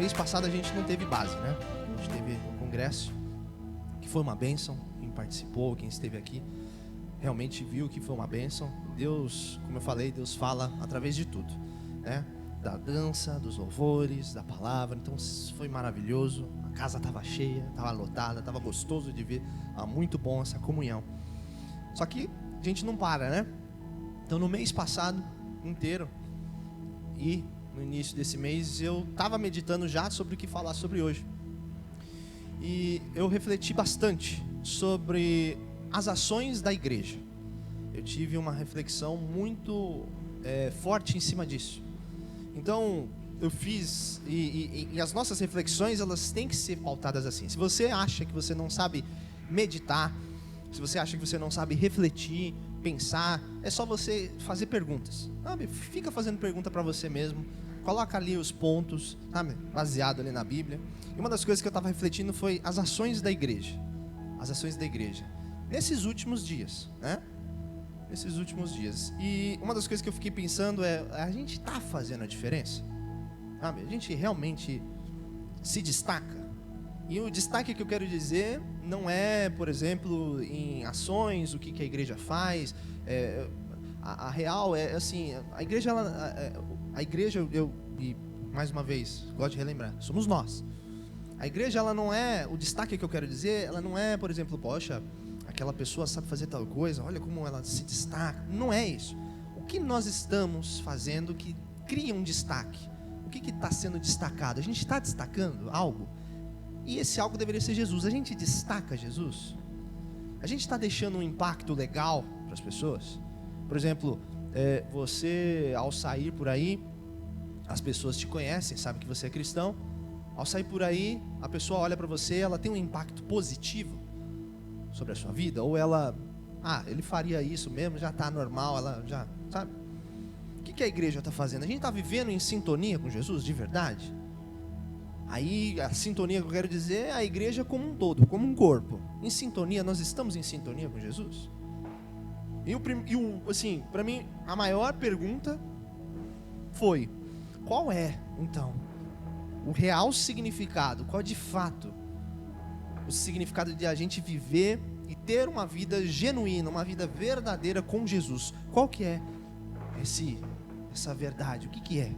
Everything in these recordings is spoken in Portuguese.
mês passado a gente não teve base, né? A gente teve um congresso, que foi uma bênção. Quem participou, quem esteve aqui, realmente viu que foi uma bênção. Deus, como eu falei, Deus fala através de tudo, né? Da dança, dos louvores, da palavra. Então foi maravilhoso. A casa estava cheia, estava lotada, estava gostoso de ver. Muito bom essa comunhão. Só que a gente não para, né? Então no mês passado inteiro e no início desse mês eu estava meditando já sobre o que falar sobre hoje. E eu refleti bastante sobre as ações da igreja. Eu tive uma reflexão muito forte em cima disso. Então eu fiz, e as nossas reflexões, elas têm que ser pautadas assim. Se você acha que você não sabe meditar, se você acha que você não sabe refletir, pensar, é só você fazer perguntas, sabe? Fica fazendo pergunta para você mesmo, coloca ali os pontos, sabe? Baseado ali na Bíblia. E uma das coisas que eu estava refletindo foi as ações da igreja. As ações da igreja nesses últimos dias, né? Nesses últimos dias. E uma das coisas que eu fiquei pensando é: a gente está fazendo a diferença? Sabe? A gente realmente se destaca? E o destaque que eu quero dizer não é, por exemplo, em ações, o que a igreja faz. A real é assim: a igreja, e mais uma vez, gosto de relembrar, somos nós. A igreja, ela não é, o destaque que eu quero dizer, ela não é, por exemplo, poxa, aquela pessoa sabe fazer tal coisa, olha como ela se destaca. Não é isso. O que nós estamos fazendo que cria um destaque? O que está sendo destacado? A gente está destacando algo? E esse algo deveria ser Jesus. A gente destaca Jesus? A gente está deixando um impacto legal para as pessoas? Por exemplo, você, ao sair por aí, as pessoas te conhecem, sabem que você é cristão. Ao sair por aí, a pessoa olha para você, ela tem um impacto positivo sobre a sua vida? Ou ela, ele faria isso mesmo, já está normal, ela já, sabe? O que a igreja está fazendo? A gente está vivendo em sintonia com Jesus, de verdade? Aí, a sintonia que eu quero dizer é a igreja como um todo, como um corpo. Em sintonia, nós estamos em sintonia com Jesus? Assim, para mim, a maior pergunta foi: qual é, então, o real significado? Qual de fato o significado de a gente viver e ter uma vida genuína, uma vida verdadeira com Jesus? Qual que é essa verdade? O que é?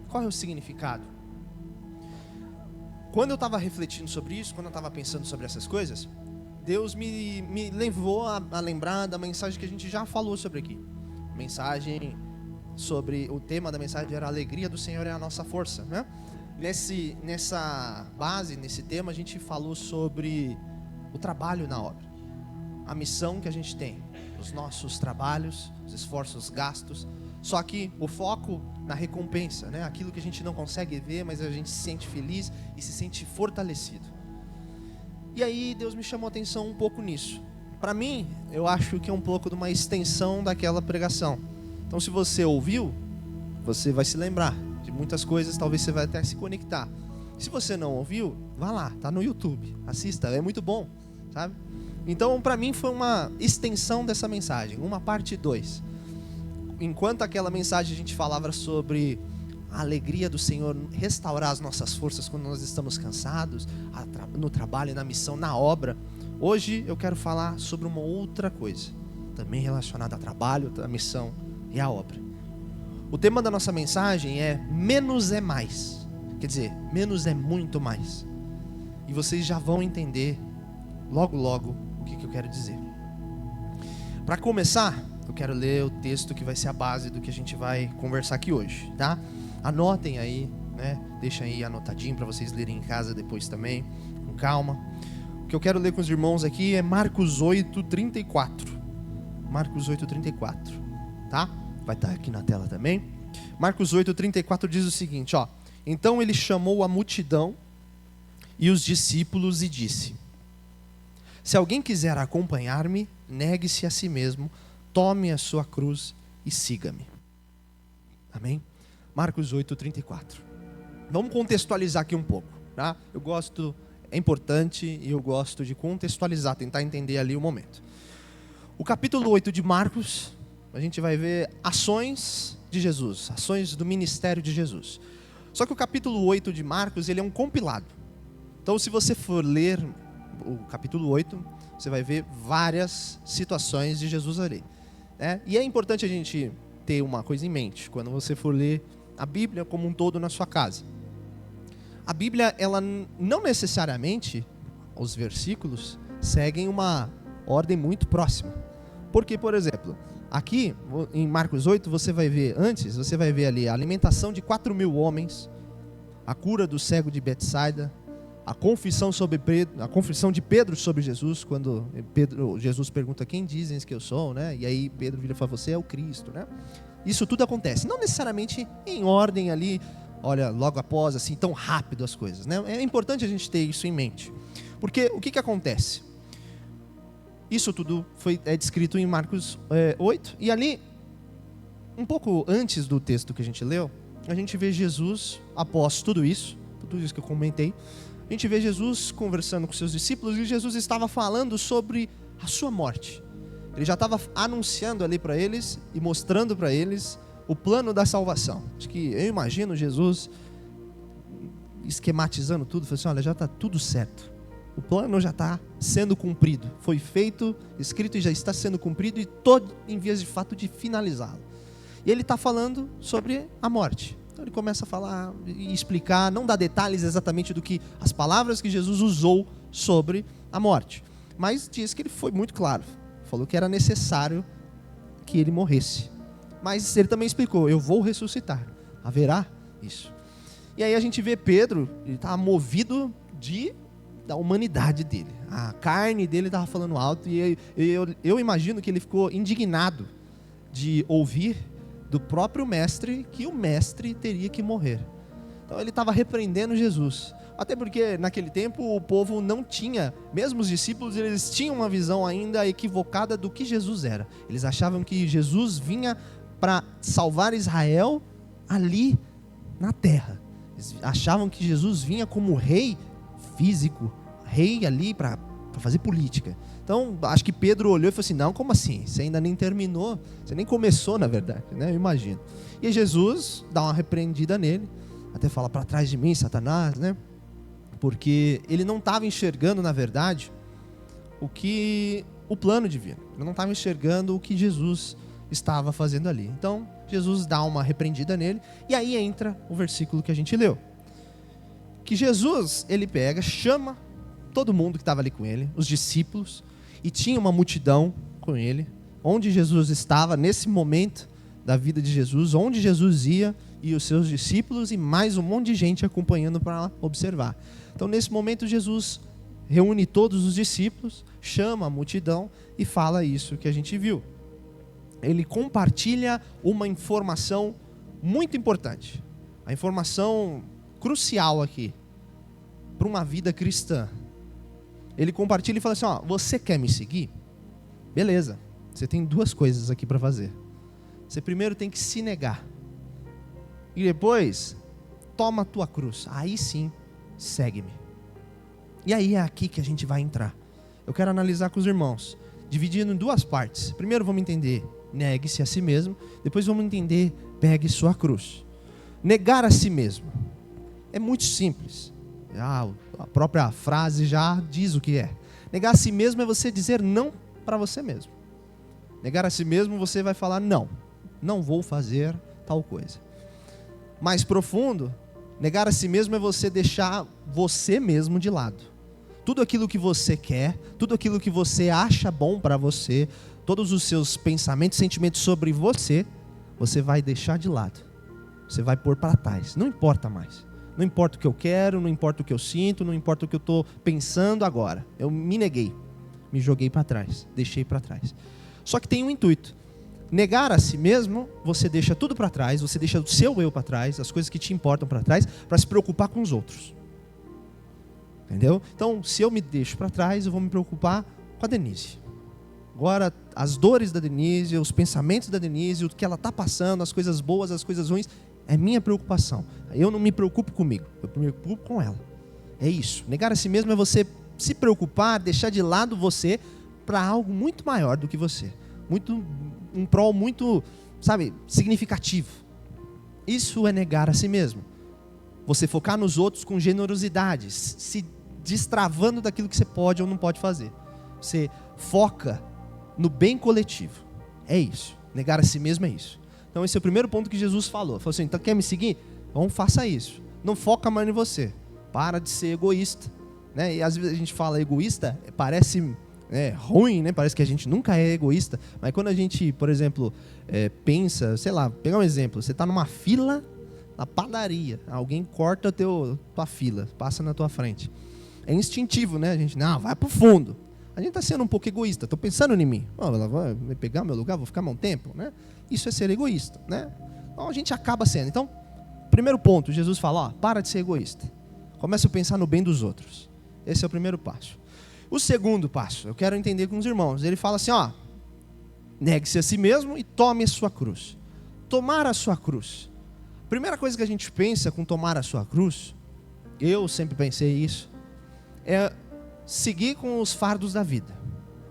Qual é o significado? Quando eu estava refletindo sobre isso, quando eu estava pensando sobre essas coisas, Deus me levou a lembrar da mensagem que a gente já falou sobre aqui. Mensagem sobre, o tema da mensagem era: a alegria do Senhor é a nossa força, né? Nessa base, nesse tema, a gente falou sobre o trabalho na obra, a missão que a gente tem, os nossos trabalhos, os esforços gastos, só que o foco na recompensa, né? Aquilo que a gente não consegue ver, mas a gente se sente feliz e se sente fortalecido. E aí Deus me chamou a atenção um pouco nisso. Para mim, eu acho que é um pouco de uma extensão daquela pregação. Então, se você ouviu, você vai se lembrar de muitas coisas, talvez você vai até se conectar. Se você não ouviu, vá lá, tá no YouTube, assista, é muito bom, sabe? Então, para mim foi uma extensão dessa mensagem, uma parte 2. Enquanto aquela mensagem a gente falava sobre a alegria do Senhor restaurar as nossas forças quando nós estamos cansados, no trabalho, na missão, na obra, hoje eu quero falar sobre uma outra coisa, também relacionada ao trabalho, à missão e à obra. O tema da nossa mensagem é: menos é mais. Quer dizer, menos é muito mais. E vocês já vão entender logo logo o que eu quero dizer. Para começar, eu quero ler o texto que vai ser a base do que a gente vai conversar aqui hoje, tá? Anotem aí, né? Deixa aí anotadinho para vocês lerem em casa depois também, com calma. O que eu quero ler com os irmãos aqui é Marcos 8:34. Marcos 8:34, tá? Vai estar aqui na tela também. Marcos 8:34 diz o seguinte, ó: então ele chamou a multidão e os discípulos e disse: se alguém quiser acompanhar-me, negue-se a si mesmo, tome a sua cruz e siga-me. Amém? Marcos 8:34. Vamos contextualizar aqui um pouco, tá? É importante e eu gosto de contextualizar, tentar entender ali o momento. O capítulo 8 de Marcos, a gente vai ver ações de Jesus, ações do ministério de Jesus. Só que o capítulo 8 de Marcos, ele é um compilado. Então, se você for ler o capítulo 8, você vai ver várias situações de Jesus ali. E é importante a gente ter uma coisa em mente, quando você for ler a Bíblia como um todo na sua casa. A Bíblia, ela não necessariamente, os versículos, seguem uma ordem muito próxima. Porque, por exemplo, aqui em Marcos 8, você vai ver ali a alimentação de 4.000 homens, a cura do cego de Betsaida, a confissão de Pedro sobre Jesus, quando Jesus pergunta: quem dizem que eu sou, né? E aí Pedro vira e fala: você é o Cristo, né? Isso tudo acontece, não necessariamente em ordem ali, olha, logo após, assim, tão rápido as coisas, né? É importante a gente ter isso em mente, porque o que acontece? Isso tudo é descrito em Marcos 8, e ali, um pouco antes do texto que a gente leu, a gente vê Jesus, após tudo isso que eu comentei, a gente vê Jesus conversando com seus discípulos, e Jesus estava falando sobre a sua morte. Ele já estava anunciando ali para eles e mostrando para eles o plano da salvação. Acho que eu imagino Jesus esquematizando tudo, falando assim: olha, já está tudo certo. O plano já está sendo cumprido. Foi feito, escrito e já está sendo cumprido, e todo em vias de fato de finalizá-lo. E ele está falando sobre a morte. Então ele começa a falar e explicar, não dá detalhes exatamente do que as palavras que Jesus usou sobre a morte, mas diz que ele foi muito claro. Falou que era necessário que ele morresse. Mas ele também explicou: eu vou ressuscitar. Haverá isso. E aí a gente vê Pedro, ele estava movido da humanidade dele. A carne dele estava falando alto, e eu imagino que ele ficou indignado de ouvir do próprio mestre que o mestre teria que morrer. Então ele estava repreendendo Jesus. Até porque naquele tempo o povo não tinha, mesmo os discípulos, eles tinham uma visão ainda equivocada do que Jesus era. Eles achavam que Jesus vinha para salvar Israel ali na terra. Eles achavam que Jesus vinha como rei físico, rei ali para fazer política. Então, acho que Pedro olhou e falou assim: não, como assim? Você ainda nem terminou, você nem começou, na verdade, né? Eu imagino. E Jesus dá uma repreendida nele, até fala: para trás de mim, Satanás, né? Porque ele não estava enxergando, na verdade, o plano divino. Ele não estava enxergando o que Jesus estava fazendo ali. Então, Jesus dá uma repreendida nele, e aí entra o versículo que a gente leu. Que Jesus, ele pega, chama todo mundo que estava ali com ele, os discípulos, e tinha uma multidão com ele, onde Jesus estava nesse momento da vida de Jesus, onde Jesus ia, e os seus discípulos e mais um monte de gente acompanhando para observar. Então, nesse momento, Jesus reúne todos os discípulos, chama a multidão e fala isso que a gente viu. Ele compartilha uma informação muito importante, a informação crucial aqui para uma vida cristã. Ele compartilha e fala assim: ó, você quer me seguir? Beleza, você tem duas coisas aqui para fazer. Você primeiro tem que se negar, e depois toma a tua cruz, aí sim segue-me. E aí é aqui que a gente vai entrar. Eu quero analisar com os irmãos, dividindo em duas partes. Primeiro vamos entender, negue-se a si mesmo. Depois vamos entender, pegue sua cruz. Negar a si mesmo é muito simples. A própria frase já diz o que é. Negar a si mesmo é você dizer não para você mesmo. Negar a si mesmo, você vai falar: não vou fazer tal coisa. Mais profundo, negar a si mesmo é você deixar você mesmo de lado. Tudo aquilo que você quer, tudo aquilo que você acha bom para você, todos os seus pensamentos, sentimentos sobre você, você vai deixar de lado. Você vai pôr para trás, não importa mais. Não importa o que eu quero, não importa o que eu sinto, não importa o que eu estou pensando agora. Eu me neguei, me joguei para trás, deixei para trás. Só que tem um intuito. Negar a si mesmo, você deixa tudo para trás, você deixa o seu eu para trás, as coisas que te importam para trás, para se preocupar com os outros. Entendeu? Então, se eu me deixo para trás, eu vou me preocupar com a Denise. Agora, as dores da Denise, os pensamentos da Denise, o que ela está passando, as coisas boas, as coisas ruins, é minha preocupação. Eu não me preocupo comigo, eu me preocupo com ela. É isso. Negar a si mesmo é você se preocupar, deixar de lado você para algo muito maior do que você. Um prol muito, significativo. Isso é negar a si mesmo. Você focar nos outros com generosidade, se destravando daquilo que você pode ou não pode fazer. Você foca no bem coletivo. É isso. Negar a si mesmo é isso. Então esse é o primeiro ponto que Jesus falou. Falou assim, então quer me seguir? Então faça isso. Não foca mais em você. Para de ser egoísta. Né? E às vezes a gente fala egoísta, parece ruim, né? Parece que a gente nunca é egoísta. Mas quando a gente, por exemplo, pensa, sei lá, pegar um exemplo. Você está numa fila na padaria. Alguém corta tua fila, passa na tua frente. É instintivo, né? A gente, não, vai pro fundo. A gente está sendo um pouco egoísta. Estou pensando em mim. Ela vai pegar meu lugar, vou ficar mais um tempo, né? Isso é ser egoísta, né? Então a gente acaba sendo. Então, primeiro ponto, Jesus fala, para de ser egoísta. Comece a pensar no bem dos outros. Esse é o primeiro passo. O segundo passo, eu quero entender com os irmãos. Ele fala assim, negue-se a si mesmo e tome a sua cruz. Tomar a sua cruz. Primeira coisa que a gente pensa com tomar a sua cruz, eu sempre pensei isso, é seguir com os fardos da vida.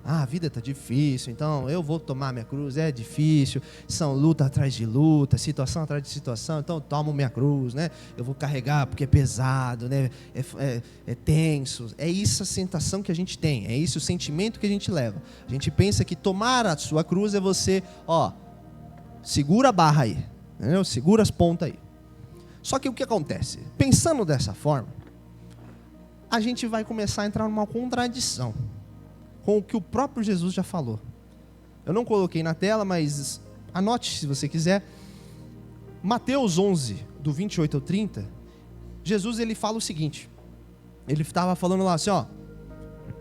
A vida está difícil, então eu vou tomar minha cruz, é difícil, são luta atrás de luta, situação atrás de situação, então eu tomo minha cruz, né? Eu vou carregar porque é pesado, né? É tenso. É isso a sensação que a gente tem, é isso o sentimento que a gente leva. A gente pensa que tomar a sua cruz é você, segura a barra aí, entendeu? Segura as pontas aí. Só que o que acontece? Pensando dessa forma, a gente vai começar a entrar numa contradição com o que o próprio Jesus já falou. Eu não coloquei na tela, mas anote se você quiser. Mateus 11, do 28 ao 30, Jesus ele fala o seguinte. Ele estava falando lá assim,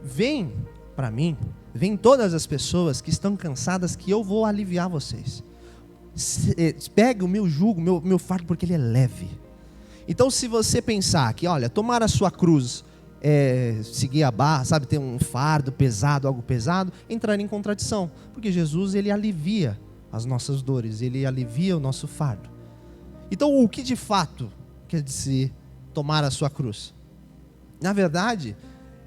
vem para mim, vem todas as pessoas que estão cansadas, que eu vou aliviar vocês. Pega o meu jugo, meu fardo, porque ele é leve. Então se você pensar que, tomar a sua cruz, seguir a barra, sabe, ter um fardo pesado, algo pesado, entrar em contradição, porque Jesus ele alivia as nossas dores, ele alivia o nosso fardo. Então o que de fato quer dizer tomar a sua cruz? Na verdade,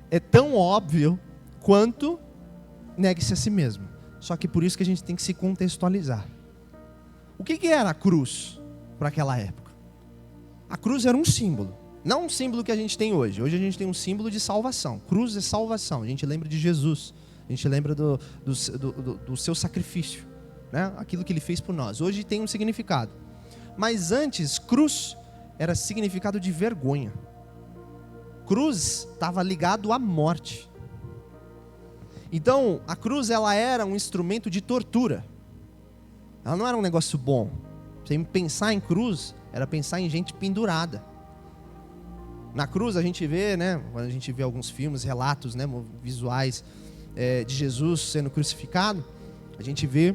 é tão óbvio quanto negue-se a si mesmo, só que por isso que a gente tem que se contextualizar. O que era a cruz para aquela época? A cruz era um símbolo. Não um símbolo que a gente tem hoje. Hoje a gente tem um símbolo de salvação. Cruz é salvação. A gente lembra de Jesus. A gente lembra do seu sacrifício, né? Aquilo que ele fez por nós. Hoje tem um significado. Mas antes, cruz era significado de vergonha. Cruz estava ligado à morte. Então, a cruz ela era um instrumento de tortura. Ela não era um negócio bom. Você pensar em cruz, era pensar em gente pendurada. Na cruz a gente vê, né, quando a gente vê alguns filmes, relatos, né, visuais de Jesus sendo crucificado, a gente vê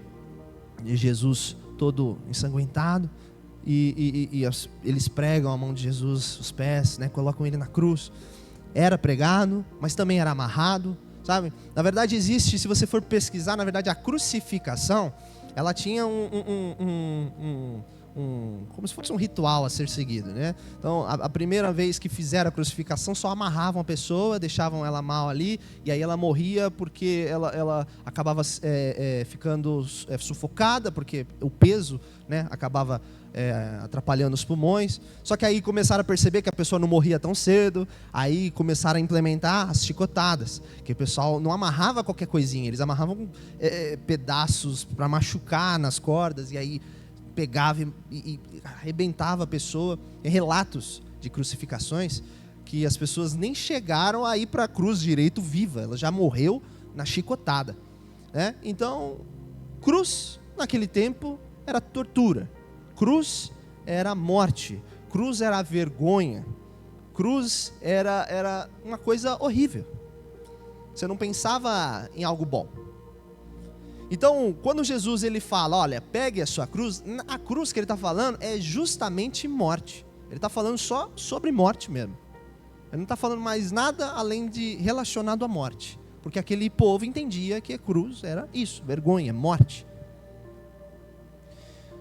Jesus todo ensanguentado e eles pregam a mão de Jesus, os pés, né, colocam ele na cruz. Era pregado, mas também era amarrado, sabe? Na verdade existe, se você for pesquisar, na verdade a crucificação, ela tinha como se fosse um ritual a ser seguido, né? Então, a primeira vez que fizeram a crucificação, só amarravam a pessoa, deixavam ela mal ali, e aí ela morria porque ela acabava ficando sufocada, porque o peso, né, acabava atrapalhando os pulmões. Só que aí começaram a perceber que a pessoa não morria tão cedo, aí começaram a implementar as chicotadas, que o pessoal não amarrava qualquer coisinha, eles amarravam pedaços para machucar nas cordas, e aí pegava e arrebentava a pessoa. Tem relatos de crucificações que as pessoas nem chegaram a ir para a cruz direito viva, ela já morreu na chicotada, né? Então, cruz naquele tempo era tortura, cruz era morte, cruz era vergonha, cruz era uma coisa horrível. Você não pensava em algo bom. Então, quando Jesus ele fala, olha, pegue a sua cruz, a cruz que ele está falando é justamente morte. Ele está falando só sobre morte mesmo. Ele não está falando mais nada além de relacionado à morte. Porque aquele povo entendia que a cruz era isso, vergonha, morte.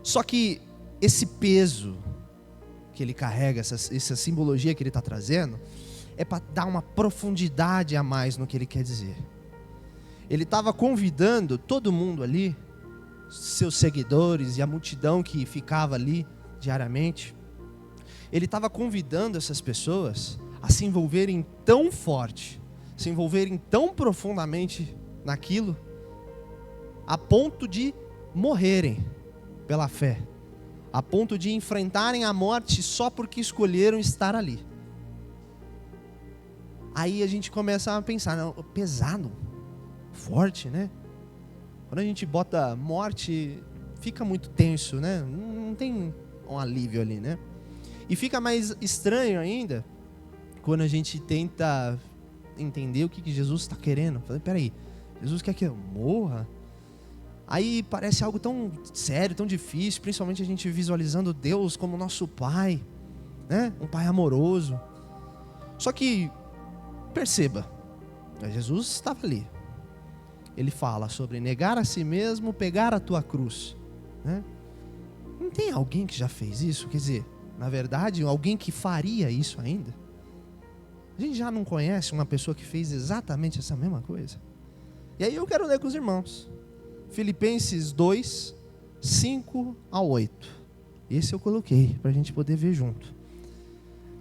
Só que esse peso que ele carrega, essa simbologia que ele está trazendo, é para dar uma profundidade a mais no que ele quer dizer. Ele estava convidando todo mundo ali, seus seguidores e a multidão que ficava ali diariamente. ele estava convidando essas pessoas a se envolverem tão forte, se envolverem tão profundamente naquilo, a ponto de morrerem pela fé, a ponto de enfrentarem a morte só porque escolheram estar ali. Aí a gente começa a pensar, não, pesado, forte, né? Quando a gente bota morte, fica muito tenso, né? Não tem um alívio ali, né? E fica mais estranho ainda quando a gente tenta entender o que Jesus está querendo. Falei, peraí, Jesus quer que eu morra? Aí parece algo tão sério, tão difícil, principalmente a gente visualizando Deus como nosso Pai, né? Um Pai amoroso. Só que, perceba, Jesus estava ali. Ele fala sobre negar a si mesmo, pegar a tua cruz, né? Não tem alguém que já fez isso? Quer dizer, na verdade, alguém que faria isso ainda? A gente já não conhece uma pessoa que fez exatamente essa mesma coisa? E aí eu quero ler com os irmãos. Filipenses 2, 5 a 8. Esse eu coloquei para a gente poder ver junto.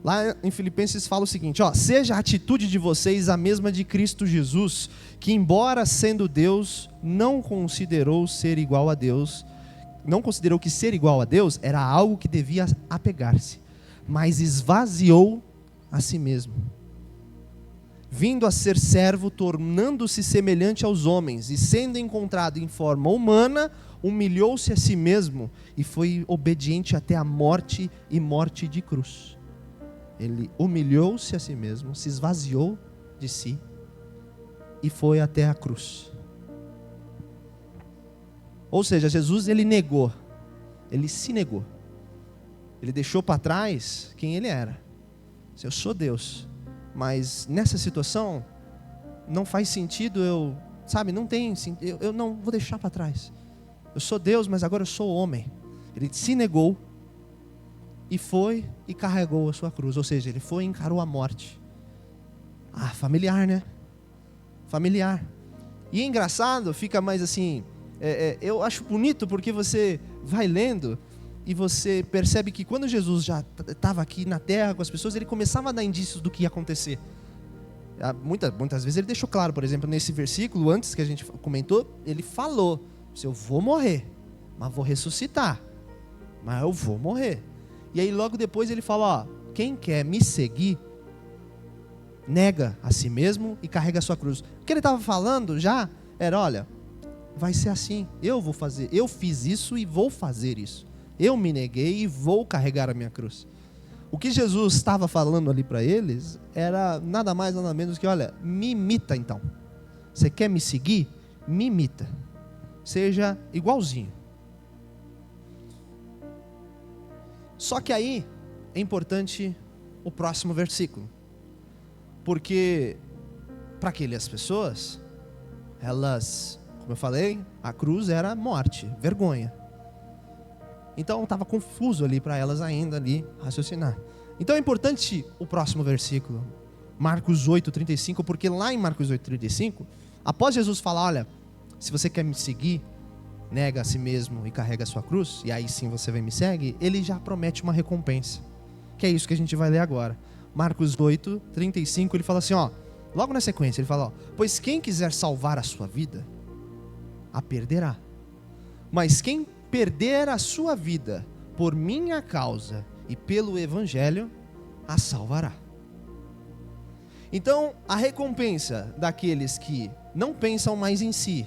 Lá em Filipenses fala o seguinte, ó: seja a atitude de vocês a mesma de Cristo Jesus, que embora sendo Deus, não considerou que ser igual a Deus era algo que devia apegar-se, mas esvaziou a si mesmo, vindo a ser servo, tornando-se semelhante aos homens, e sendo encontrado em forma humana, humilhou-se a si mesmo, e foi obediente até a morte e morte de cruz. Ele humilhou-se a si mesmo, se esvaziou de si, e foi até a cruz. Ou seja, Jesus, ele negou, ele se negou, ele deixou para trás quem ele era. Eu sou Deus, mas nessa situação não faz sentido não tem sentido, eu não vou deixar para trás. Eu sou Deus, mas agora eu sou homem. Ele se negou e foi e carregou a sua cruz, ou seja, ele foi e encarou a morte. Familiar, né? Familiar. E é engraçado, fica mais assim, eu acho bonito porque você vai lendo e você percebe que quando Jesus já estava aqui na terra com as pessoas, ele começava a dar indícios do que ia acontecer. Muitas vezes ele deixou claro, por exemplo, nesse versículo, antes que a gente comentou, ele falou, eu vou morrer, mas vou ressuscitar, mas eu vou morrer. E aí logo depois ele fala, quem quer me seguir, nega a si mesmo e carrega a sua cruz. O que ele estava falando já era, olha, vai ser assim, eu vou fazer, eu fiz isso e vou fazer isso. Eu me neguei e vou carregar a minha cruz. O que Jesus estava falando ali para eles era nada mais, nada menos que, olha, me imita então. Você quer me seguir? Me imita. Seja igualzinho. Só que aí é importante o próximo versículo. Porque para aquelas pessoas, elas, como eu falei, a cruz era morte, vergonha. Então estava confuso ali para elas ainda ali raciocinar. Então é importante o próximo versículo, Marcos 8:35, porque lá em Marcos 8:35, após Jesus falar, olha, se você quer me seguir, nega a si mesmo e carrega a sua cruz, e aí sim você vem e me segue, ele já promete uma recompensa, que é isso que a gente vai ler agora. Marcos 8:35, ele fala assim, logo na sequência, ele fala, pois quem quiser salvar a sua vida, a perderá. Mas quem perder a sua vida por minha causa e pelo evangelho, a salvará. Então, a recompensa daqueles que não pensam mais em si,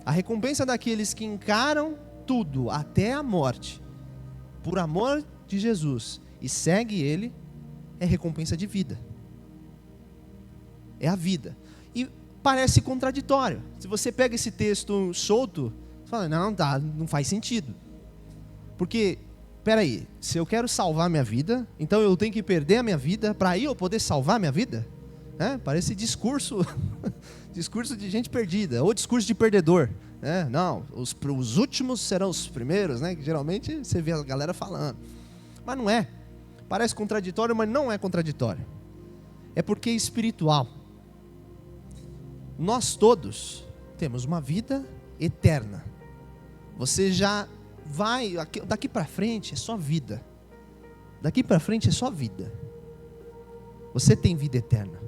a recompensa daqueles que encaram tudo até a morte, por amor de Jesus, e segue Ele, é recompensa de vida. É a vida. E parece contraditório. Se você pega esse texto solto, você fala, não faz sentido. Porque, peraí, se eu quero salvar minha vida, então eu tenho que perder a minha vida para aí eu poder salvar minha vida? Parece discurso de gente perdida, ou discurso de perdedor. Não, os últimos serão os primeiros, né? Que geralmente você vê a galera falando. Mas não é. Parece contraditório, mas não é contraditório. É porque é espiritual. Nós todos temos uma vida eterna. Você já vai, daqui para frente é só vida. Daqui para frente é só vida. Você tem vida eterna.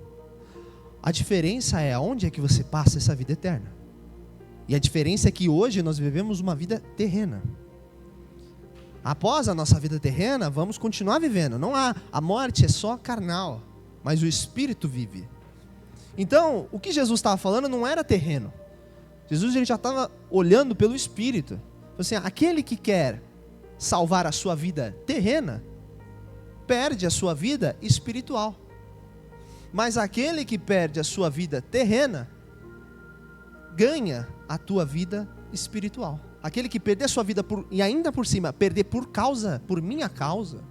A diferença é aonde é que você passa essa vida eterna. E a diferença é que hoje nós vivemos uma vida terrena. Após a nossa vida terrena, vamos continuar vivendo. Não há, a morte é só carnal, mas o espírito vive. Então, o que Jesus estava falando não era terreno. Jesus ele já estava olhando pelo espírito. Assim, aquele que quer salvar a sua vida terrena, perde a sua vida espiritual. Mas aquele que perde a sua vida terrena, ganha a tua vida espiritual. Aquele que perder a sua vida, e ainda por cima, perder por minha causa,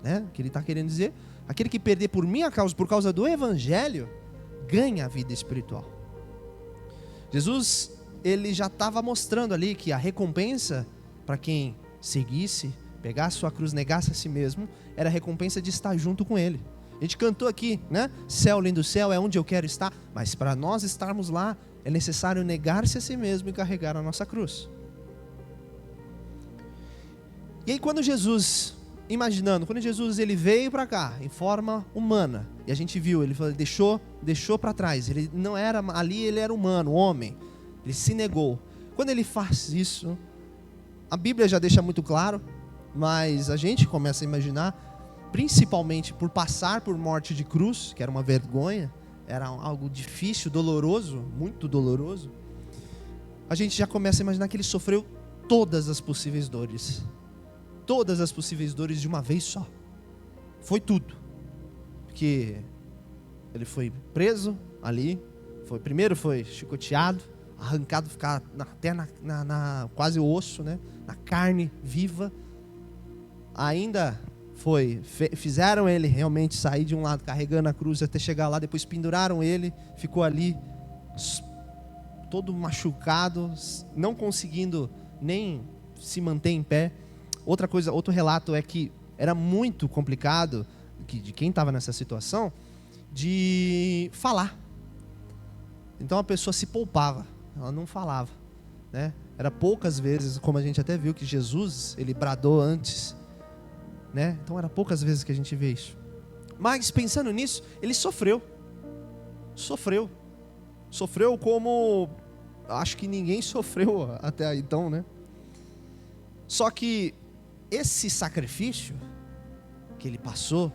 né? Que ele está querendo dizer, aquele que perder por minha causa, por causa do evangelho, ganha a vida espiritual. Jesus, ele já estava mostrando ali que a recompensa para quem seguisse, pegasse sua cruz, negasse a si mesmo, era a recompensa de estar junto com ele. A gente cantou aqui, né? Céu, lindo céu, é onde eu quero estar. Mas para nós estarmos lá, é necessário negar-se a si mesmo e carregar a nossa cruz. E aí quando Jesus ele veio para cá em forma humana, e a gente viu, ele deixou para trás, ele não era ali, ele era humano, homem, ele se negou. Quando ele faz isso, a Bíblia já deixa muito claro, mas a gente começa a imaginar, principalmente por passar por morte de cruz, que era uma vergonha, era algo difícil, doloroso, muito doloroso, a gente já começa a imaginar que ele sofreu todas as possíveis dores. Todas as possíveis dores de uma vez só. Foi tudo. Porque ele foi preso ali, primeiro foi chicoteado, arrancado, ficar até quase o osso, né? Na carne viva. Ainda fizeram ele realmente sair de um lado carregando a cruz até chegar lá, depois penduraram ele, ficou ali todo machucado, não conseguindo nem se manter em pé. Outro relato é que era muito complicado, de quem estava nessa situação, de falar. Então a pessoa se poupava, ela não falava, né? Era poucas vezes, como a gente até viu que Jesus, ele bradou antes, né? Então era poucas vezes que a gente vê isso. Mas pensando nisso, ele sofreu como acho que ninguém sofreu até então, né? Só que esse sacrifício que ele passou,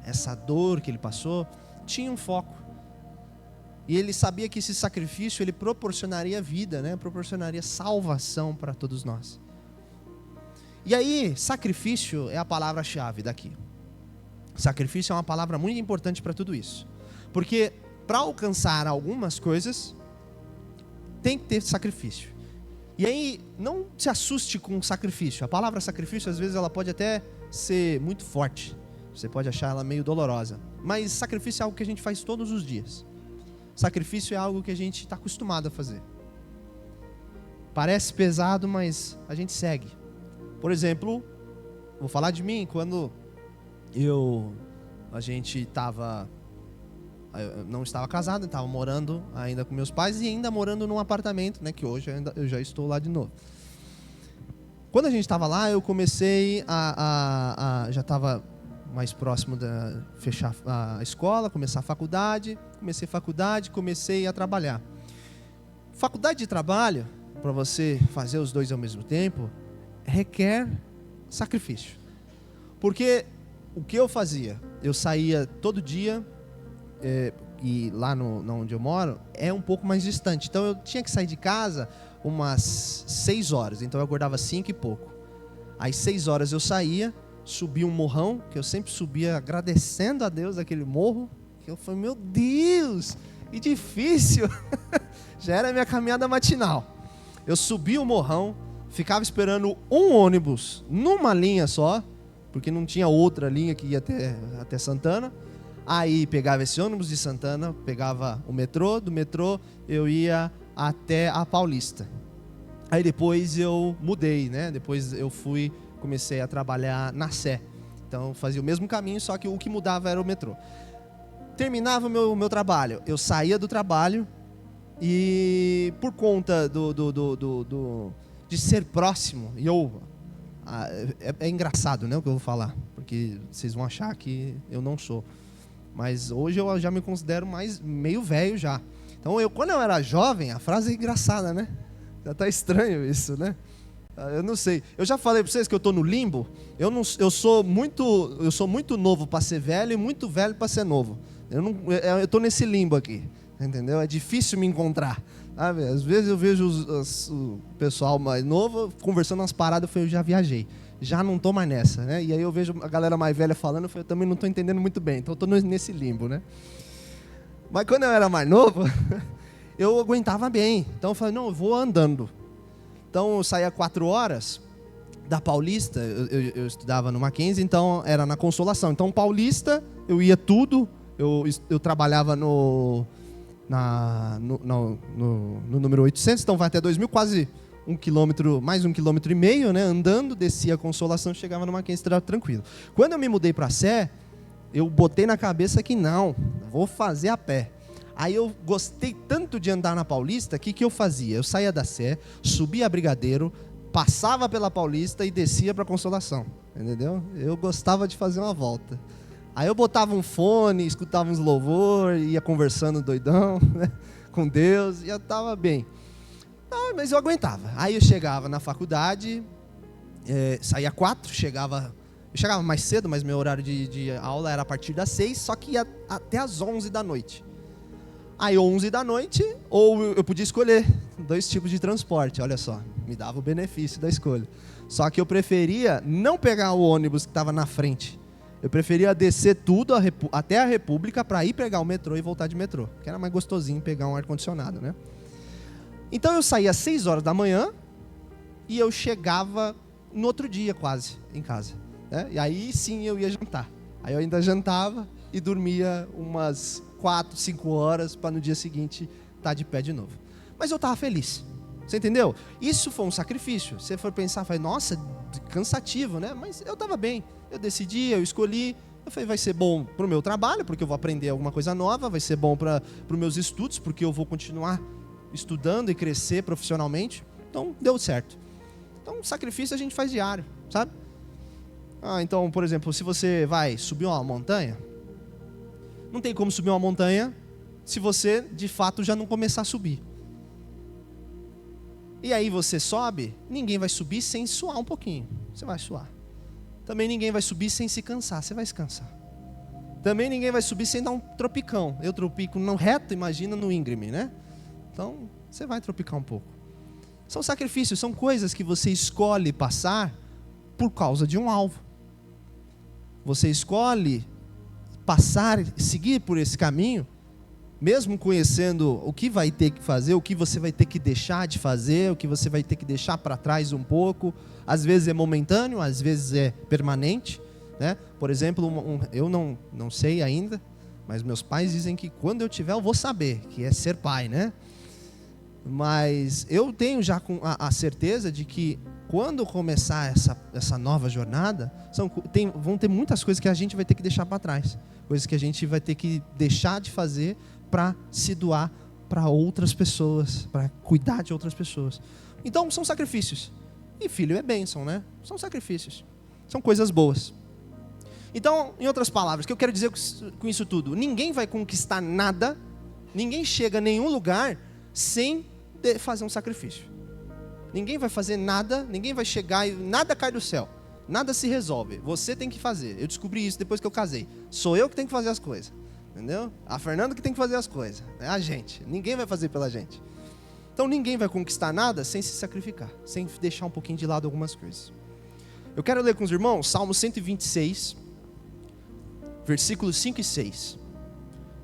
essa dor que ele passou, tinha um foco. E ele sabia que esse sacrifício ele proporcionaria vida, né? Proporcionaria salvação para todos nós. E aí, sacrifício é a palavra-chave daqui. Sacrifício é uma palavra muito importante para tudo isso. Porque para alcançar algumas coisas, tem que ter sacrifício. E aí, não se assuste com sacrifício. A palavra sacrifício, às vezes, ela pode até ser muito forte. Você pode achar ela meio dolorosa. Mas sacrifício é algo que a gente faz todos os dias. Sacrifício é algo que a gente está acostumado a fazer. Parece pesado, mas a gente segue. Por exemplo, vou falar de mim, quando a gente estava... Eu não estava casado, estava morando ainda com meus pais e ainda morando num apartamento, né, que hoje eu já estou lá de novo. Quando a gente estava lá, eu comecei já estava mais próximo de fechar a escola, começar a faculdade. Comecei a trabalhar. Faculdade e trabalho, para você fazer os dois ao mesmo tempo, requer sacrifício. Porque o que eu fazia? Eu saía todo dia... e lá onde eu moro é um pouco mais distante, então eu tinha que sair de casa umas 6 horas, então eu acordava 5 e pouco. Às 6 horas eu saía, subia um morrão, que eu sempre subia agradecendo a Deus aquele morro, que eu falei, meu Deus, que difícil. Já era a minha caminhada matinal. Eu subia o morrão, ficava esperando um ônibus numa linha só, porque não tinha outra linha que ia até Santana. Aí pegava esse ônibus de Santana, pegava o metrô, do metrô eu ia até a Paulista. Aí depois eu mudei, né? Depois eu comecei a trabalhar na Sé. Então eu fazia o mesmo caminho, só que o que mudava era o metrô. Terminava o meu trabalho, eu saía do trabalho e por conta de ser próximo, é engraçado, né, o que eu vou falar, porque vocês vão achar que eu não sou. Mas hoje eu já me considero mais meio velho já. Então, quando eu era jovem, a frase é engraçada, né? Já tá estranho isso, né? Eu não sei. Eu já falei para vocês que eu tô no limbo. Eu sou muito novo para ser velho e muito velho para ser novo. Eu tô nesse limbo aqui, entendeu? É difícil me encontrar. Sabe? Às vezes eu vejo o pessoal mais novo conversando umas paradas, eu já viajei. Já não tô mais nessa, né? E aí eu vejo a galera mais velha falando, eu também não tô entendendo muito bem. Então eu tô nesse limbo, né? Mas quando eu era mais novo, eu aguentava bem. Então eu falei, não, eu vou andando. Então eu saía 4 horas da Paulista, eu estudava no Mackenzie, então era na Consolação. Então Paulista, eu ia tudo, eu trabalhava no número 800, então vai até 2000, quase 1 quilômetro, mais 1,5 km, né? Andando, descia a Consolação, chegava no Mackenzie, estava tranquilo. Quando eu me mudei para Sé, eu botei na cabeça que não, vou fazer a pé. Aí eu gostei tanto de andar na Paulista, que eu fazia? Eu saía da Sé, subia a Brigadeiro, passava pela Paulista e descia para Consolação, entendeu? Eu gostava de fazer uma volta. Aí eu botava um fone, escutava uns louvor, ia conversando doidão, né, com Deus, e eu estava bem. Mas eu aguentava. Aí eu chegava na faculdade, saía 4, eu chegava mais cedo, mas meu horário de aula era a partir das 6, só que ia até as 11 da noite. Aí 11 da noite, ou eu podia escolher 2 tipos de transporte, olha só, me dava o benefício da escolha. Só que eu preferia não pegar o ônibus que estava na frente. Eu preferia descer tudo até a República para ir pegar o metrô e voltar de metrô, que era mais gostosinho pegar um ar-condicionado, né? Então eu saía às 6 horas da manhã e eu chegava no outro dia quase em casa, né? E aí sim eu ia jantar. Aí eu ainda jantava e dormia umas 4, 5 horas para no dia seguinte estar de pé de novo. Mas eu estava feliz. Você entendeu? Isso foi um sacrifício. Se você for pensar, vai, nossa, cansativo, né? Mas eu estava bem. Eu decidi, eu escolhi. Eu falei, vai ser bom para o meu trabalho, porque eu vou aprender alguma coisa nova. Vai ser bom para os meus estudos, porque eu vou continuar estudando e crescer profissionalmente. Então, deu certo. Então, sacrifício a gente faz diário, sabe? Então, por exemplo, se você vai subir uma montanha, não tem como subir uma montanha se você, de fato, já não começar a subir. E aí você sobe, ninguém vai subir sem suar um pouquinho. Você vai suar. Também ninguém vai subir sem se cansar. Você vai se cansar. Também ninguém vai subir sem dar um tropicão. Eu tropico no reto, imagina no íngreme, né? Então, você vai tropicar um pouco. São sacrifícios, são coisas que você escolhe passar por causa de um alvo. Você escolhe passar, seguir por esse caminho, mesmo conhecendo o que vai ter que fazer, o que você vai ter que deixar de fazer, o que você vai ter que deixar para trás um pouco. Às vezes é momentâneo, às vezes é permanente, né? Por exemplo, eu não sei ainda, mas meus pais dizem que quando eu tiver eu vou saber, que é ser pai, né? Mas eu tenho já a certeza de que quando começar essa nova jornada, vão ter muitas coisas que a gente vai ter que deixar para trás. Coisas que a gente vai ter que deixar de fazer para se doar para outras pessoas, para cuidar de outras pessoas. Então, são sacrifícios. E filho é bênção, né? São sacrifícios. São coisas boas. Então, em outras palavras, o que eu quero dizer com isso tudo? Ninguém vai conquistar nada, ninguém chega a nenhum lugar sem fazer um sacrifício. Ninguém vai fazer nada, ninguém vai chegar e nada cai do céu. Nada se resolve. Você tem que fazer. Eu descobri isso depois que eu casei. Sou eu que tenho que fazer as coisas. Entendeu? A Fernanda que tem que fazer as coisas. É a gente. Ninguém vai fazer pela gente. Então ninguém vai conquistar nada sem se sacrificar. Sem deixar um pouquinho de lado algumas coisas. Eu quero ler com os irmãos Salmo 126, versículos 5 e 6.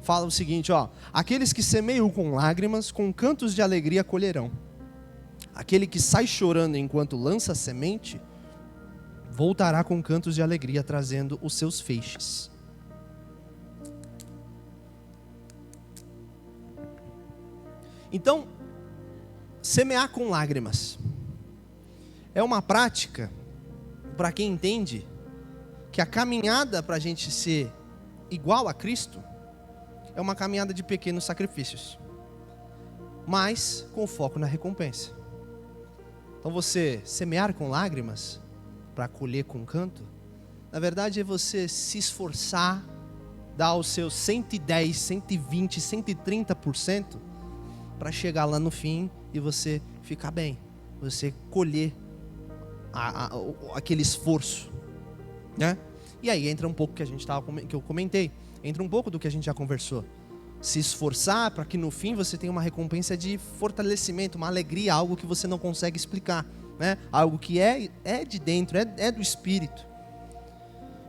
Fala o seguinte, ó. Aqueles que semeiam com lágrimas, com cantos de alegria colherão. Aquele que sai chorando enquanto lança a semente, voltará com cantos de alegria, trazendo os seus feixes. Então, semear com lágrimas é uma prática, para quem entende, que a caminhada para a gente ser igual a Cristo, é uma caminhada de pequenos sacrifícios, mas com foco na recompensa. Então você semear com lágrimas, para colher com canto, Na verdade é você se esforçar, dar os seus 110, 120, 130% para chegar lá no fim e você ficar bem. Você colher aquele esforço, né? E aí entra um pouco que eu comentei, entra um pouco do que a gente já conversou. Se esforçar para que no fim você tenha uma recompensa de fortalecimento, uma alegria, algo que você não consegue explicar, né? Algo que é de dentro, é do espírito.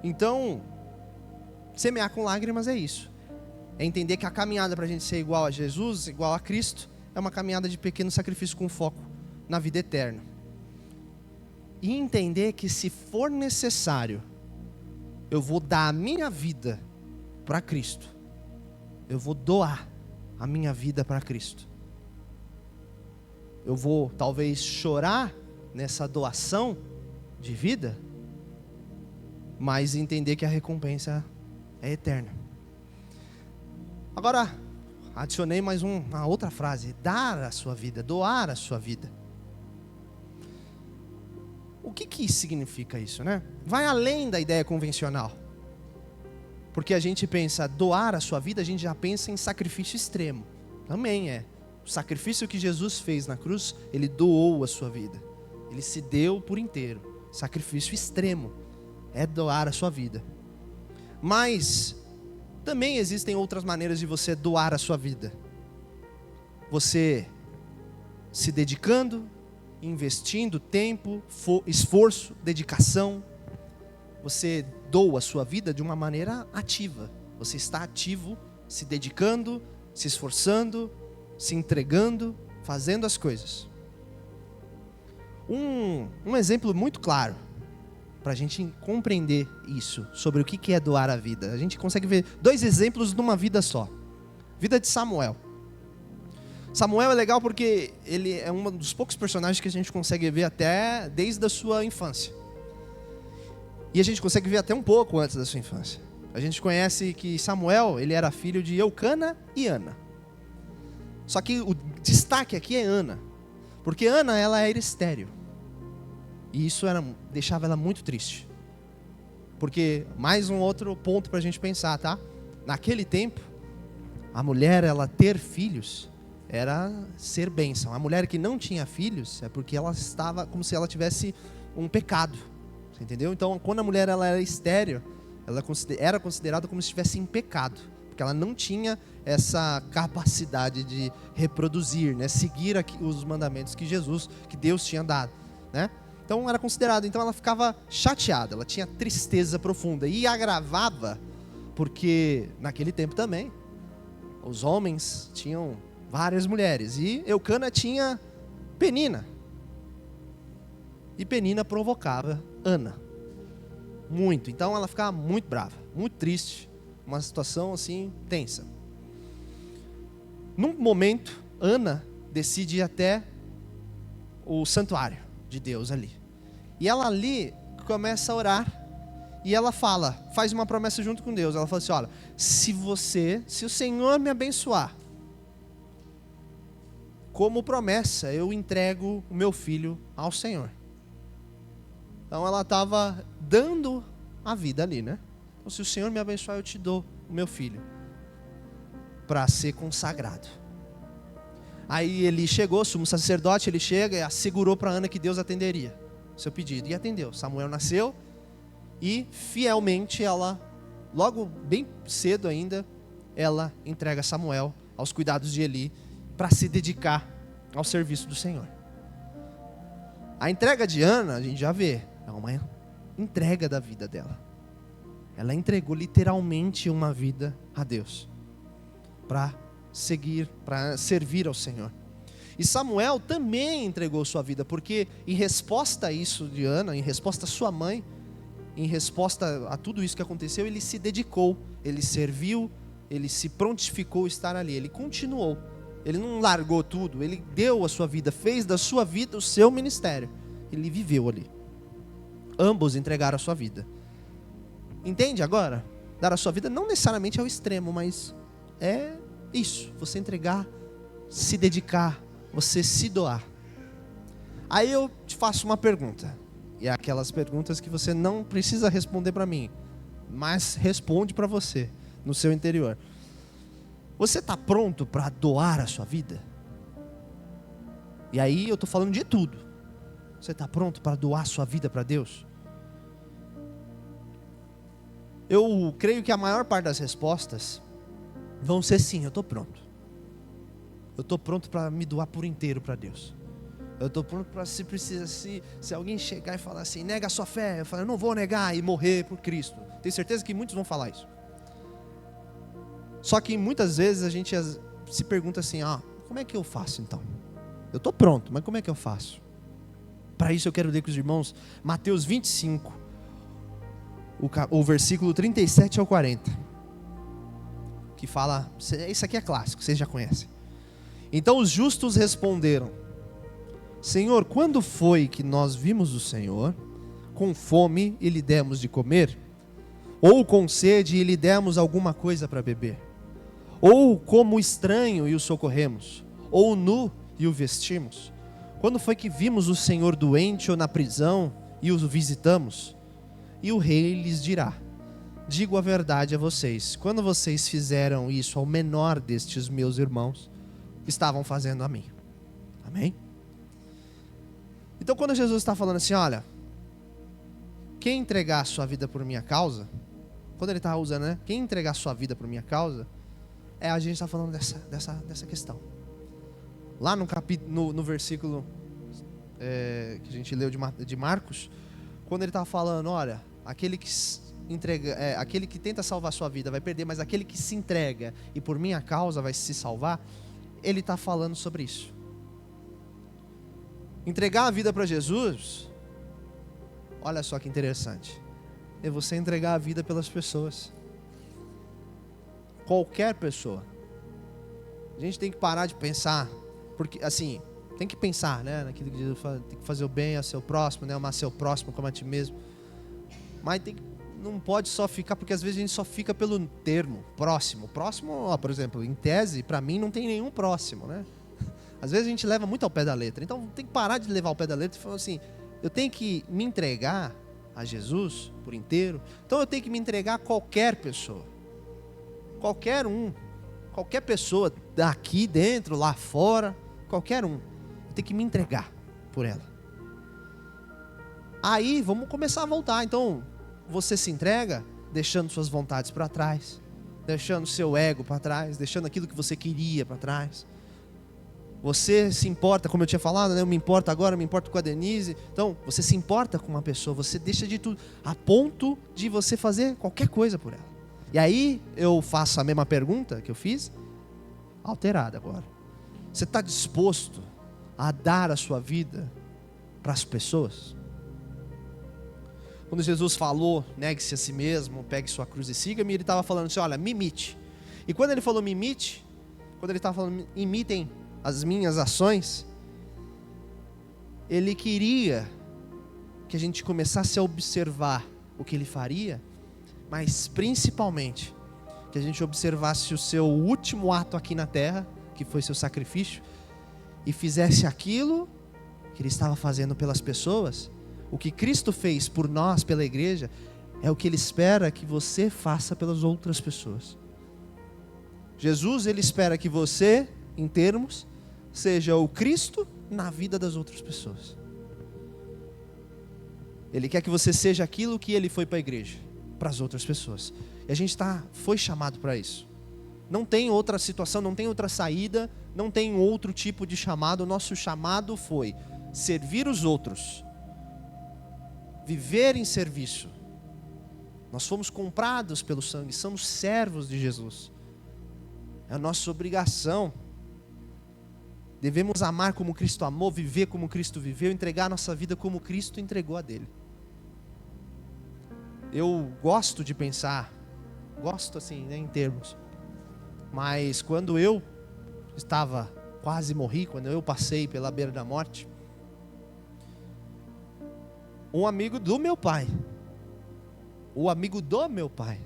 Então, semear com lágrimas é isso. É entender que a caminhada para a gente ser igual a Jesus, igual a Cristo, é uma caminhada de pequeno sacrifício com foco na vida eterna. E entender que se for necessário, eu vou dar a minha vida para Cristo. Eu vou doar a minha vida para Cristo. Eu vou talvez chorar nessa doação de vida, mas entender que a recompensa é eterna. Agora, adicionei mais uma outra frase: dar a sua vida, doar a sua vida. O que significa isso, né? Vai além da ideia convencional. Porque a gente pensa doar a sua vida, a gente já pensa em sacrifício extremo. Também é. O sacrifício que Jesus fez na cruz, ele doou a sua vida. Ele se deu por inteiro. Sacrifício extremo é doar a sua vida. Mas também existem outras maneiras de você doar a sua vida. Você se dedicando, investindo tempo, esforço, dedicação. Você doa a sua vida de uma maneira ativa. Você está ativo, se dedicando, se esforçando, se entregando, fazendo as coisas. Um exemplo muito claro para a gente compreender isso, sobre o que é doar a vida. A gente consegue ver 2 exemplos numa vida só. Vida de Samuel. Samuel é legal porque ele é um dos poucos personagens que a gente consegue ver até desde a sua infância. E a gente consegue ver até um pouco antes da sua infância. A gente conhece que Samuel, ele era filho de Eucana e Ana. Só que o destaque aqui é Ana. Porque Ana, ela era estéril. E isso deixava ela muito triste. Porque, mais um outro ponto para a gente pensar, tá? Naquele tempo, a mulher, ela ter filhos era ser bênção. A mulher que não tinha filhos é porque ela estava como se ela tivesse um pecado. Você entendeu? Então, quando a mulher ela era estéril, ela era considerada como se estivesse em pecado. Porque ela não tinha essa capacidade de reproduzir, né? Seguir os mandamentos que Deus tinha dado, né? Então era considerado, então ela ficava chateada, ela tinha tristeza profunda e agravava, porque naquele tempo também os homens tinham várias mulheres e Eucana tinha Penina. E Penina provocava Ana muito, então ela ficava muito brava, muito triste, uma situação assim tensa. Num momento, Ana decide ir até o santuário de Deus ali. E ela ali começa a orar. E ela faz uma promessa junto com Deus. Ela fala assim: olha, se o Senhor me abençoar, como promessa, eu entrego o meu filho ao Senhor. Então ela estava dando a vida ali, né? Então, se o Senhor me abençoar, eu te dou o meu filho para ser consagrado. Aí ele chegou, o sumo sacerdote, ele chega e assegurou para Ana que Deus atenderia seu pedido. E atendeu. Samuel nasceu e fielmente ela, logo bem cedo ainda, ela entrega Samuel aos cuidados de Eli para se dedicar ao serviço do Senhor. A entrega de Ana, a gente já vê, é uma entrega da vida dela. Ela entregou literalmente uma vida a Deus para seguir, para servir ao Senhor. E Samuel também entregou sua vida, porque em resposta a isso de Ana, em resposta a sua mãe, em resposta a tudo isso que aconteceu, ele se dedicou, ele serviu, ele se prontificou a estar ali, ele continuou, ele não largou tudo, ele deu a sua vida, fez da sua vida o seu ministério, ele viveu ali. Ambos entregaram a sua vida. Entende agora? Dar a sua vida não necessariamente é o extremo, mas é isso, você entregar, se dedicar, você se doar. Aí eu te faço uma pergunta, E é aquelas perguntas que você não precisa responder para mim, mas responde para você, no seu interior. Você está pronto para doar a sua vida? E aí eu estou falando de tudo. Você está pronto para doar a sua vida para Deus? Eu creio que a maior parte das respostas vão ser sim, eu estou pronto. Eu estou pronto para me doar por inteiro para Deus. Eu estou pronto para, se alguém chegar e falar assim, nega a sua fé, eu falo, eu não vou negar e morrer por Cristo. Tenho certeza que muitos vão falar isso. Só que muitas vezes a gente se pergunta assim, como é que eu faço então? Eu estou pronto, mas como é que eu faço? Para isso eu quero ler com os irmãos Mateus 25, o versículo 37 ao 40. Que fala, isso aqui é clássico, vocês já conhecem. Então os justos responderam, Senhor, quando foi que nós vimos o Senhor com fome e lhe demos de comer? Ou com sede e lhe demos alguma coisa para beber? Ou como estranho e o socorremos? Ou nu e o vestimos? Quando foi que vimos o Senhor doente ou na prisão e o visitamos? E o rei lhes dirá, digo a verdade a vocês, quando vocês fizeram isso ao menor destes meus irmãos, estavam fazendo a mim. Amém? Então quando Jesus está falando assim, olha, quem entregar a sua vida por minha causa, quando ele está usando, né? Quem entregar a sua vida por minha causa, a gente está falando dessa questão. Lá no versículo que a gente leu de Marcos, quando ele estava falando, olha, aquele que tenta salvar a sua vida vai perder, mas aquele que se entrega e por minha causa vai se salvar, ele está falando sobre isso. Entregar a vida para Jesus, olha só que interessante, é você entregar a vida pelas pessoas. Qualquer pessoa. A gente tem que parar de pensar, porque assim, tem que pensar, né, naquilo que Jesus fala, tem que fazer o bem ao seu próximo, né, amar seu próximo como a ti mesmo. Mas não pode só ficar, porque às vezes a gente só fica pelo termo próximo. Próximo, por exemplo, em tese, para mim não tem nenhum próximo, né? Às vezes a gente leva muito ao pé da letra. Então tem que parar de levar ao pé da letra e falar assim, eu tenho que me entregar a Jesus por inteiro. Então eu tenho que me entregar a qualquer pessoa. Qualquer um. Qualquer pessoa daqui dentro, lá fora, qualquer um. Eu tenho que me entregar por ela. Aí vamos começar a voltar. Então você se entrega deixando suas vontades para trás, deixando seu ego para trás, deixando aquilo que você queria para trás. Você se importa, como eu tinha falado, né? Eu me importo agora, eu me importo com a Denise. Então, você se importa com uma pessoa, você deixa de tudo, a ponto de você fazer qualquer coisa por ela. E aí, eu faço a mesma pergunta que eu fiz, alterada agora. Você está disposto a dar a sua vida para as pessoas? Quando Jesus falou, negue-se a si mesmo, pegue sua cruz e siga-me, ele estava falando assim, olha, me imite. E quando ele falou me imite, quando ele estava falando imitem as minhas ações, ele queria que a gente começasse a observar o que ele faria, mas principalmente que a gente observasse o seu último ato aqui na terra, que foi seu sacrifício, e fizesse aquilo que ele estava fazendo pelas pessoas. O que Cristo fez por nós, pela igreja, é o que ele espera que você faça pelas outras pessoas. Jesus, ele espera que você, em termos, seja o Cristo na vida das outras pessoas. Ele quer que você seja aquilo que ele foi para a igreja, para as outras pessoas. E a gente foi chamado para isso. Não tem outra situação, não tem outra saída, não tem outro tipo de chamado. O nosso chamado foi servir os outros, viver em serviço. Nós fomos comprados pelo sangue, somos servos de Jesus. É a nossa obrigação. Devemos amar como Cristo amou, viver como Cristo viveu, entregar a nossa vida como Cristo entregou a dele. Eu gosto de pensar, gosto assim, né, em termos, mas quando eu quase morri, quando eu passei pela beira da morte, um amigo do meu pai,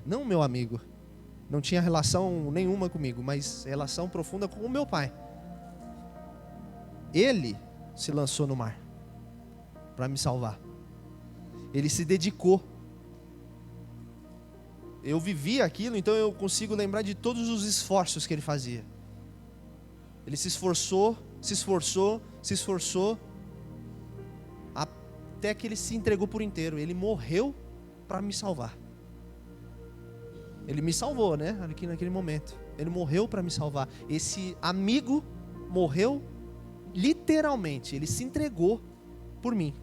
não meu amigo, não tinha relação nenhuma comigo, mas relação profunda com o meu pai. Ele se lançou no mar para me salvar. Ele se dedicou. Eu vivi aquilo, então eu consigo lembrar de todos os esforços que ele fazia. Ele se esforçou, até que ele se entregou por inteiro. Ele morreu para me salvar. Ele me salvou, né? Aqui naquele momento. Ele morreu para me salvar. Esse amigo morreu literalmente. Ele se entregou por mim.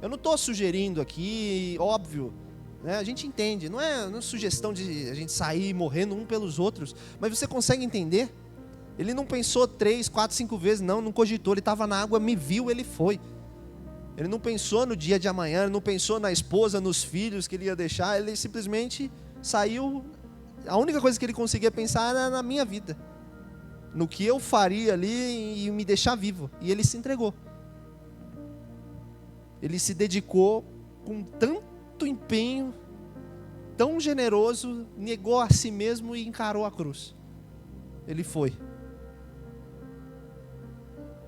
Eu não estou sugerindo aqui, óbvio, né? A gente entende. Não é sugestão de a gente sair morrendo um pelos outros. Mas você consegue entender? Ele não pensou 3, 4, 5 vezes, não cogitou. Ele estava na água, me viu, ele foi. Ele não pensou no dia de amanhã, ele não pensou na esposa, nos filhos que ele ia deixar. Ele simplesmente saiu. A única coisa que ele conseguia pensar era na minha vida, no que eu faria ali e me deixar vivo. E ele se entregou. Ele se dedicou com tanto empenho, tão generoso, negou a si mesmo e encarou a cruz. Ele foi.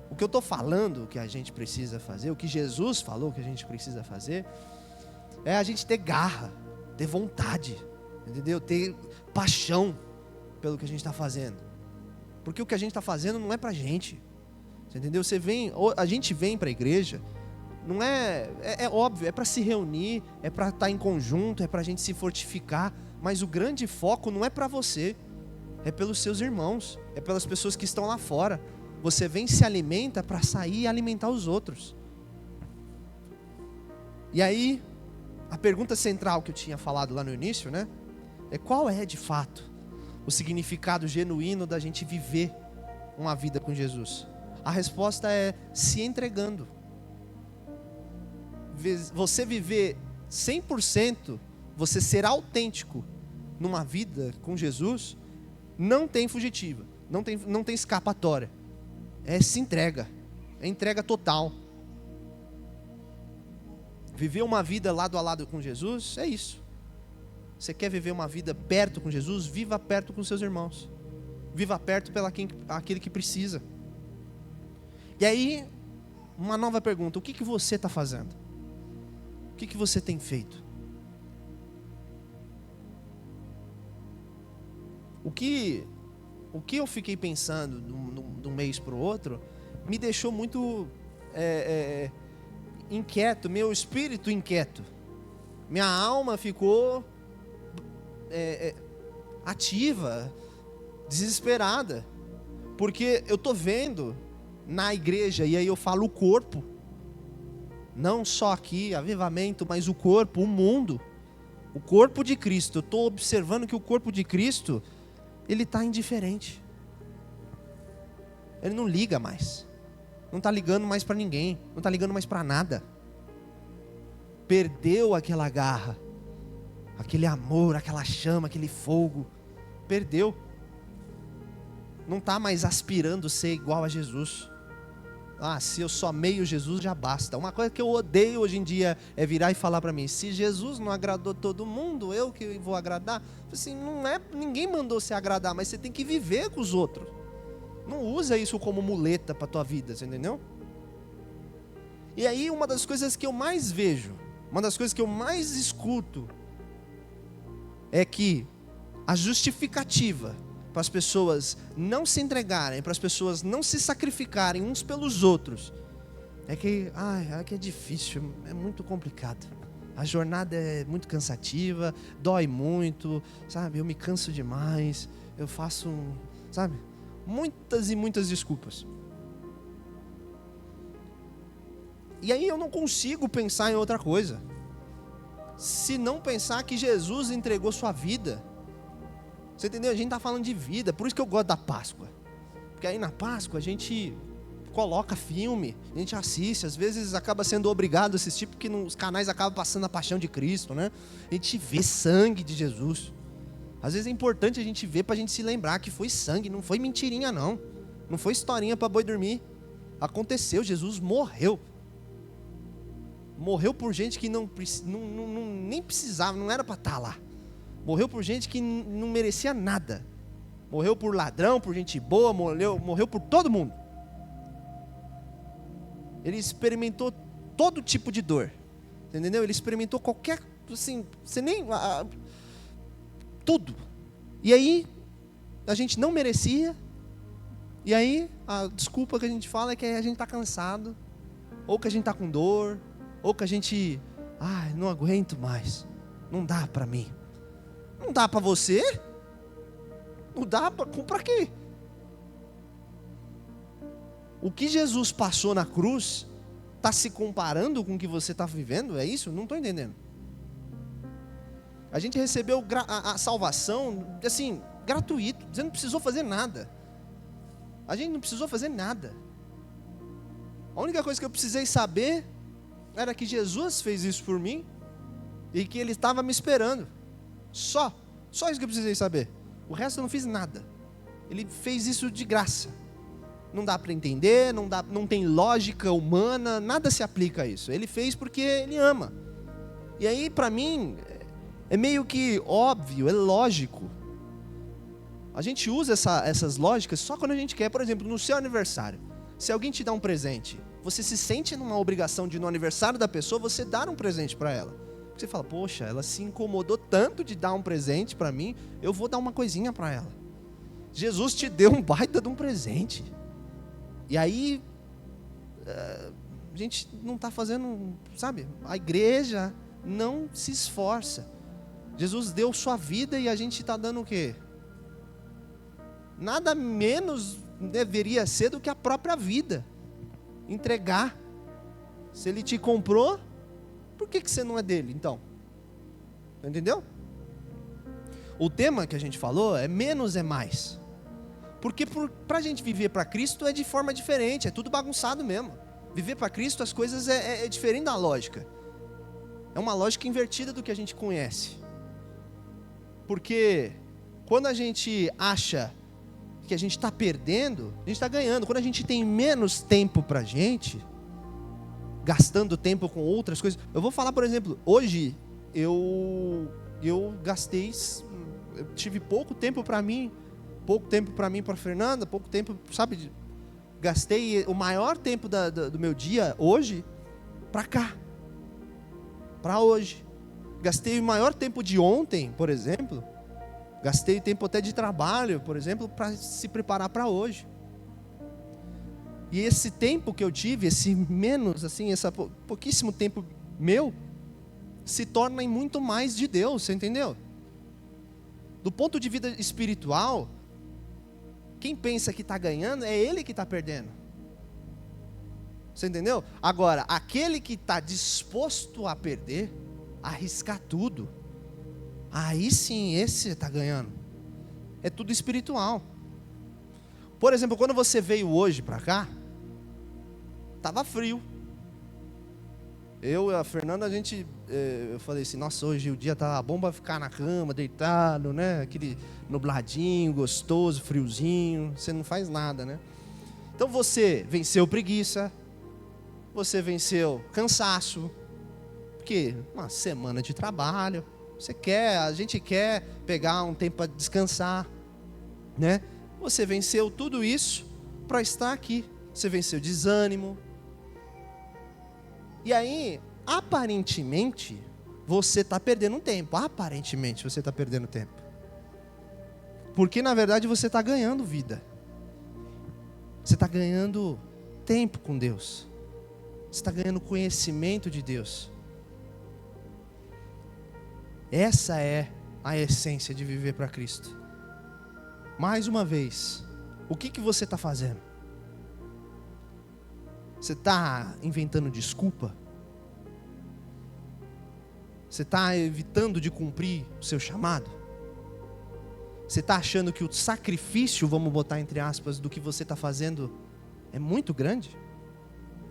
O que eu estou falando que a gente precisa fazer, o que Jesus falou que a gente precisa fazer, é a gente ter garra, ter vontade, entendeu? Ter paixão pelo que a gente está fazendo. Porque o que a gente está fazendo não é para a gente, entendeu? A gente vem para a igreja, não é óbvio, é para se reunir, é para estar em conjunto, é para a gente se fortificar, mas o grande foco não é para você, é pelos seus irmãos, é pelas pessoas que estão lá fora. Você vem, se alimenta para sair e alimentar os outros. E aí, a pergunta central que eu tinha falado lá no início, né? É qual é de fato o significado genuíno da gente viver uma vida com Jesus? A resposta é se entregando. Você viver 100%, você ser autêntico numa vida com Jesus, não tem fugitiva, não tem escapatória. Se entrega, é entrega total. Viver uma vida lado a lado com Jesus, é isso. Você quer viver uma vida perto com Jesus? Viva perto com seus irmãos. Viva perto aquele que precisa. E aí, uma nova pergunta: o que você está fazendo? O que você tem feito? O que eu fiquei pensando de um mês para o outro me deixou muito inquieto, meu espírito inquieto. Minha alma ficou ativa, desesperada, porque eu estou vendo na igreja, e aí eu falo o corpo, não só aqui, avivamento, mas o corpo, o mundo, o corpo de Cristo. Eu estou observando que o corpo de Cristo, ele está indiferente. Ele não liga mais. Não está ligando mais para ninguém. Não está ligando mais para nada. Perdeu aquela garra, aquele amor, aquela chama, aquele fogo. Perdeu. Não está mais aspirando ser igual a Jesus. Se eu só amei Jesus, já basta. Uma coisa que eu odeio hoje em dia é virar e falar para mim: se Jesus não agradou todo mundo, eu que vou agradar. Assim, ninguém mandou você agradar, mas você tem que viver com os outros. Não usa isso como muleta para a tua vida, você entendeu? E aí, uma das coisas que eu mais vejo, uma das coisas que eu mais escuto, é que a justificativa para as pessoas não se entregarem, para as pessoas não se sacrificarem uns pelos outros, é que é difícil, é muito complicado. A jornada é muito cansativa, dói muito, sabe? Eu me canso demais, eu faço, sabe? Muitas e muitas desculpas. E aí eu não consigo pensar em outra coisa, se não pensar que Jesus entregou sua vida. Você entendeu? A gente está falando de vida, por isso que eu gosto da Páscoa. Porque aí na Páscoa a gente coloca filme, a gente assiste, às vezes acaba sendo obrigado a assistir, porque nos canais acaba passando a paixão de Cristo, né? A gente vê sangue de Jesus. Às vezes é importante a gente ver para a gente se lembrar que foi sangue, não foi mentirinha não. Não foi historinha para boi dormir. Aconteceu, Jesus morreu. Morreu por gente que nem precisava, não era para estar lá. Morreu por gente que não merecia nada. Morreu por ladrão, por gente boa, morreu por todo mundo. Ele experimentou todo tipo de dor. Entendeu? Ele experimentou qualquer, assim, você nem... tudo. E aí, a gente não merecia. E aí, a desculpa que a gente fala é que a gente está cansado. Ou que a gente está com dor. Ou que a gente... não aguento mais. Não dá para mim. Não dá para você? Não dá para quê? O que Jesus passou na cruz está se comparando com o que você está vivendo? É isso? Não estou entendendo. A gente recebeu a salvação, assim, gratuito. Você não precisou fazer nada. A gente não precisou fazer nada. A única coisa que eu precisei saber era que Jesus fez isso por mim e que Ele estava me esperando. Só isso que eu precisei saber. O resto eu não fiz nada. Ele fez isso de graça. Não dá para entender, não tem lógica humana, nada se aplica a isso. Ele fez porque Ele ama. E aí, para mim, é meio que óbvio, é lógico. A gente usa essas lógicas só quando a gente quer. Por exemplo, no seu aniversário, se alguém te dá um presente, você se sente numa obrigação de, no aniversário da pessoa, você dar um presente para ela. Você fala, poxa, ela se incomodou tanto de dar um presente para mim, eu vou dar uma coisinha para ela. Jesus te deu um baita de um presente. E aí, a gente não está fazendo, sabe? A igreja não se esforça. Jesus deu sua vida e a gente está dando o quê? Nada menos deveria ser do que a própria vida. Entregar. Se Ele te comprou, por que você não é dele, então? Entendeu? O tema que a gente falou é menos é mais. Porque para a gente viver para Cristo é de forma diferente, é tudo bagunçado mesmo. Viver para Cristo, as coisas é diferente da lógica. É uma lógica invertida do que a gente conhece. Porque quando a gente acha que a gente está perdendo, a gente está ganhando. Quando a gente tem menos tempo para a gente, gastando tempo com outras coisas. Eu vou falar, por exemplo, hoje eu tive pouco tempo para mim. Pouco tempo para mim, para a Fernanda, pouco tempo, sabe? Gastei o maior tempo do meu dia hoje para cá, para hoje. Gastei o maior tempo de ontem, por exemplo. Gastei tempo até de trabalho, por exemplo, para se preparar para hoje. E esse tempo que eu tive, esse menos, assim, esse pouquíssimo tempo meu, se torna em muito mais de Deus, você entendeu? Do ponto de vista espiritual, quem pensa que está ganhando, é ele que está perdendo. Você entendeu? Agora, aquele que está disposto a perder, arriscar tudo, aí sim, esse está ganhando. É tudo espiritual. Por exemplo, quando você veio hoje para cá, estava frio. Eu e a Fernanda, eu falei assim, nossa, hoje o dia tá bom para ficar na cama, deitado, né? Aquele nubladinho, gostoso, friozinho, você não faz nada, né? Então você venceu preguiça, você venceu cansaço, porque uma semana de trabalho, a gente quer pegar um tempo para descansar, né? Você venceu tudo isso para estar aqui, você venceu desânimo. E aí, aparentemente, você está perdendo tempo. Aparentemente, você está perdendo tempo. Porque, na verdade, você está ganhando vida. Você está ganhando tempo com Deus. Você está ganhando conhecimento de Deus. Essa é a essência de viver para Cristo. Mais uma vez, o que você está fazendo? Você está inventando desculpa? Você está evitando de cumprir o seu chamado? Você está achando que o sacrifício, vamos botar entre aspas, do que você está fazendo é muito grande?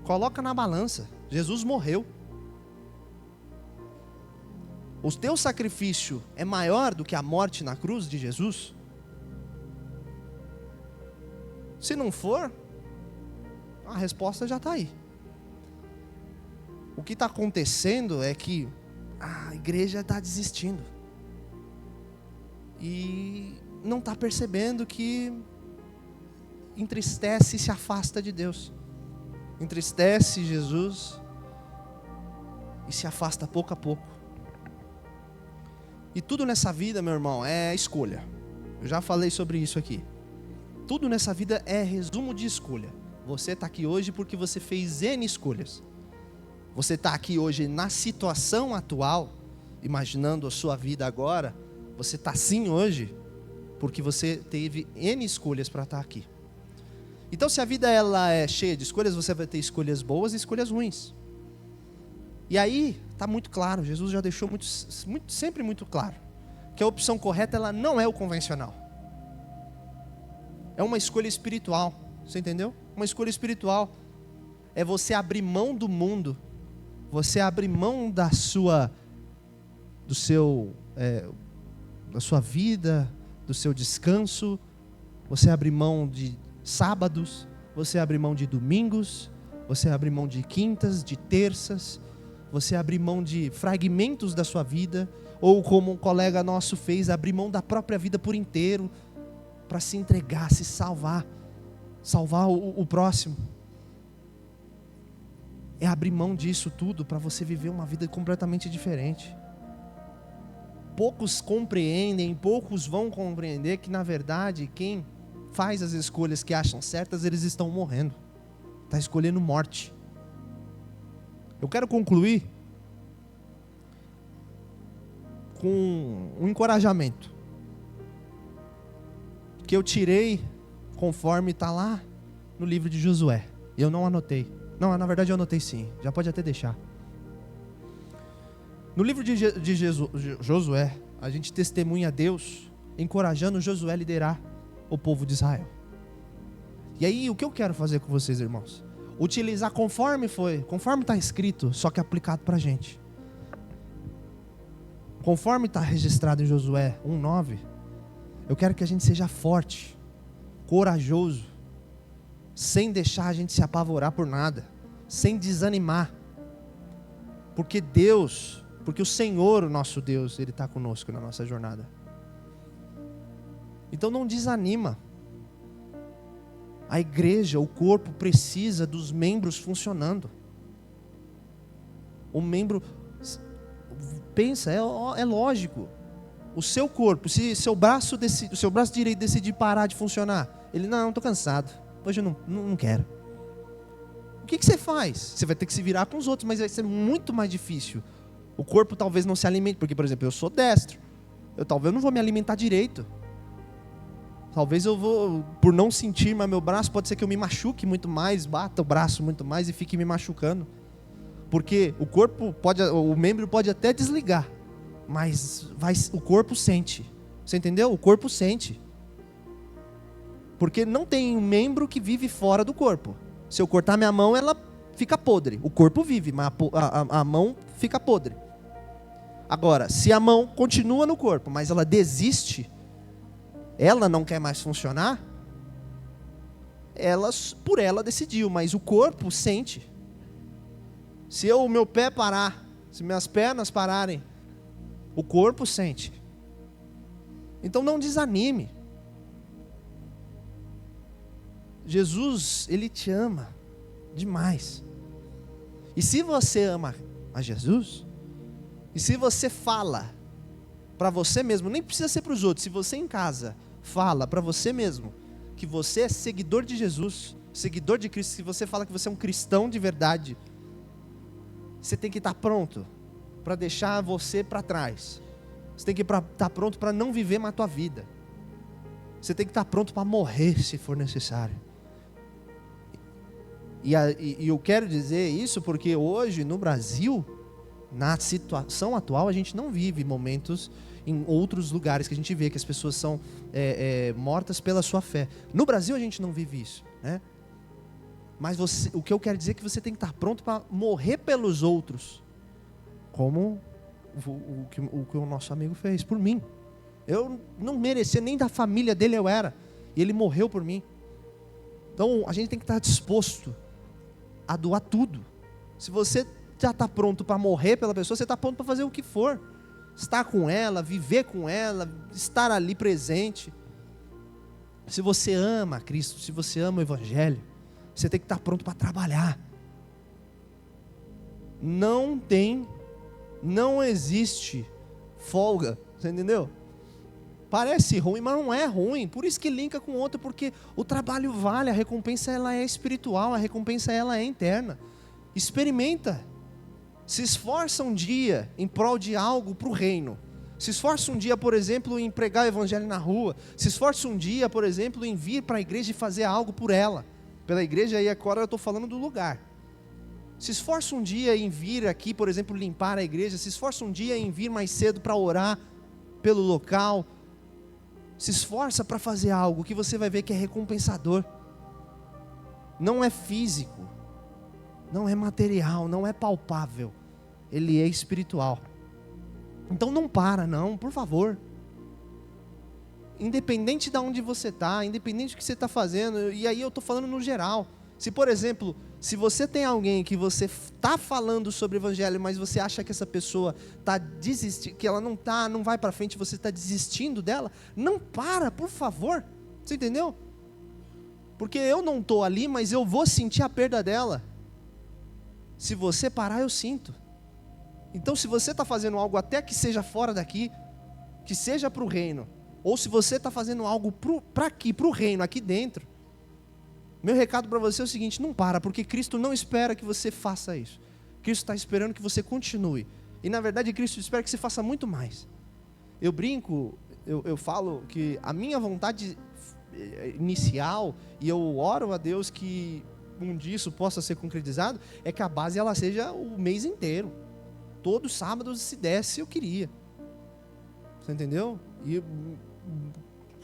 Coloca na balança. Jesus morreu. O teu sacrifício é maior do que a morte na cruz de Jesus? Se não for, a resposta já está aí. O que está acontecendo é que a igreja está desistindo. E não está percebendo que entristece e se afasta de Deus. Entristece Jesus e se afasta pouco a pouco. E tudo nessa vida, meu irmão, é escolha. Eu já falei sobre isso aqui. Tudo nessa vida é resumo de escolha. Você está aqui hoje porque você fez N escolhas. Você está aqui hoje na situação atual, imaginando a sua vida agora. Você está assim hoje porque você teve N escolhas para estar aqui. Então, se a vida ela é cheia de escolhas, você vai ter escolhas boas e escolhas ruins. E aí, está muito claro, Jesus já deixou sempre muito claro, que a opção correta ela não é o convencional. É uma escolha espiritual, você entendeu? Uma escolha espiritual é você abrir mão do mundo, você abrir mão da sua vida, do seu descanso, você abrir mão de sábados, você abrir mão de domingos, você abrir mão de quintas, de terças, você abrir mão de fragmentos da sua vida, ou como um colega nosso fez, abrir mão da própria vida por inteiro, para se entregar, se salvar o próximo. É abrir mão disso tudo para você viver uma vida completamente diferente. Poucos compreendem, poucos vão compreender que na verdade quem faz as escolhas que acham certas, eles estão morrendo. Está escolhendo morte. Eu quero concluir com um encorajamento que eu tirei conforme está lá no livro de Josué. Eu não anotei. Não, na verdade eu anotei sim. Já pode até deixar. No livro de Josué, a gente testemunha Deus encorajando Josué a liderar o povo de Israel. E aí, o que eu quero fazer com vocês, irmãos? Utilizar conforme está escrito, só que aplicado para a gente. Conforme está registrado em Josué 1:9, eu quero que a gente seja forte, corajoso, sem deixar a gente se apavorar por nada, sem desanimar. Porque o Senhor, o nosso Deus, Ele está conosco na nossa jornada. Então não desanima. A igreja, o corpo precisa dos membros funcionando. O membro, pensa, é lógico. O seu corpo, se o seu braço direito decidir parar de funcionar, ele, não, estou cansado, hoje eu não quero. O que você faz? Você vai ter que se virar com os outros, mas vai ser muito mais difícil. O corpo talvez não se alimente, porque, por exemplo, eu sou destro. Talvez eu não vou me alimentar direito. Talvez eu vou, por não sentir mais meu braço, pode ser que eu me machuque muito mais, bata o braço muito mais e fique me machucando. Porque o membro pode até desligar, mas o corpo sente. Você entendeu? O corpo sente. Porque não tem um membro que vive fora do corpo. Se eu cortar minha mão, ela fica podre. O corpo vive, mas a mão fica podre. Agora, se a mão continua no corpo, mas ela desiste, ela não quer mais funcionar, por ela decidiu, mas o corpo sente. Se o meu pé parar, se minhas pernas pararem, o corpo sente. Então não desanime. Jesus, Ele te ama demais. E se você ama a Jesus, e se você fala para você mesmo, nem precisa ser para os outros, se você em casa fala para você mesmo que você é seguidor de Jesus, seguidor de Cristo, se você fala que você é um cristão de verdade, você tem que estar pronto para deixar você para trás. Você tem que estar pronto para não viver mais a tua vida. Você tem que estar pronto para morrer se for necessário. E eu quero dizer isso porque hoje no Brasil, na situação atual, a gente não vive momentos em outros lugares que a gente vê que as pessoas são mortas pela sua fé. No Brasil a gente não vive isso, né? Mas o que eu quero dizer é que você tem que estar pronto para morrer pelos outros, como o que o nosso amigo fez por mim. Eu não merecia, nem da família dele eu era, e ele morreu por mim. Então a gente tem que estar disposto a doar tudo. Se você já está pronto para morrer pela pessoa, você está pronto para fazer o que for. Estar com ela, viver com ela, estar ali presente. Se você ama Cristo, se você ama o Evangelho, você tem que estar pronto para trabalhar. Não tem Não existe folga, você entendeu? Parece ruim, mas não é ruim. Por isso que linka com outro, porque o trabalho vale, a recompensa ela é espiritual, a recompensa ela é interna. Experimenta. Se esforça um dia em prol de algo para o reino. Se esforça um dia, por exemplo, em pregar o evangelho na rua. Se esforça um dia, por exemplo, em vir para a igreja e fazer algo por ela. Pela igreja, e agora eu estou falando do lugar. Se esforça um dia em vir aqui, por exemplo, limpar a igreja. Se esforça um dia em vir mais cedo para orar pelo local. Se esforça para fazer algo que você vai ver que é recompensador. Não é físico, não é material, não é palpável. Ele é espiritual. Então não para não, por favor. Independente de onde você está, independente do que você está fazendo, e aí eu estou falando no geral. Se, por exemplo, se você tem alguém que você está falando sobre o evangelho, mas você acha que essa pessoa está desistindo, que ela não vai para frente, você está desistindo dela, não para, por favor. Você entendeu? Porque eu não estou ali, mas eu vou sentir a perda dela. Se você parar, eu sinto. Então, se você está fazendo algo até que seja fora daqui, que seja para o reino, ou se você está fazendo algo para aqui, para o reino, aqui dentro, meu recado para você é o seguinte: não para, porque Cristo não espera que você faça isso. Cristo está esperando que você continue. E na verdade Cristo espera que você faça muito mais. Eu brinco, eu falo que a minha vontade inicial, e eu oro a Deus que um dia isso possa ser concretizado, é que a base ela seja o mês inteiro. Todo sábado, se desse, eu queria. Você entendeu? E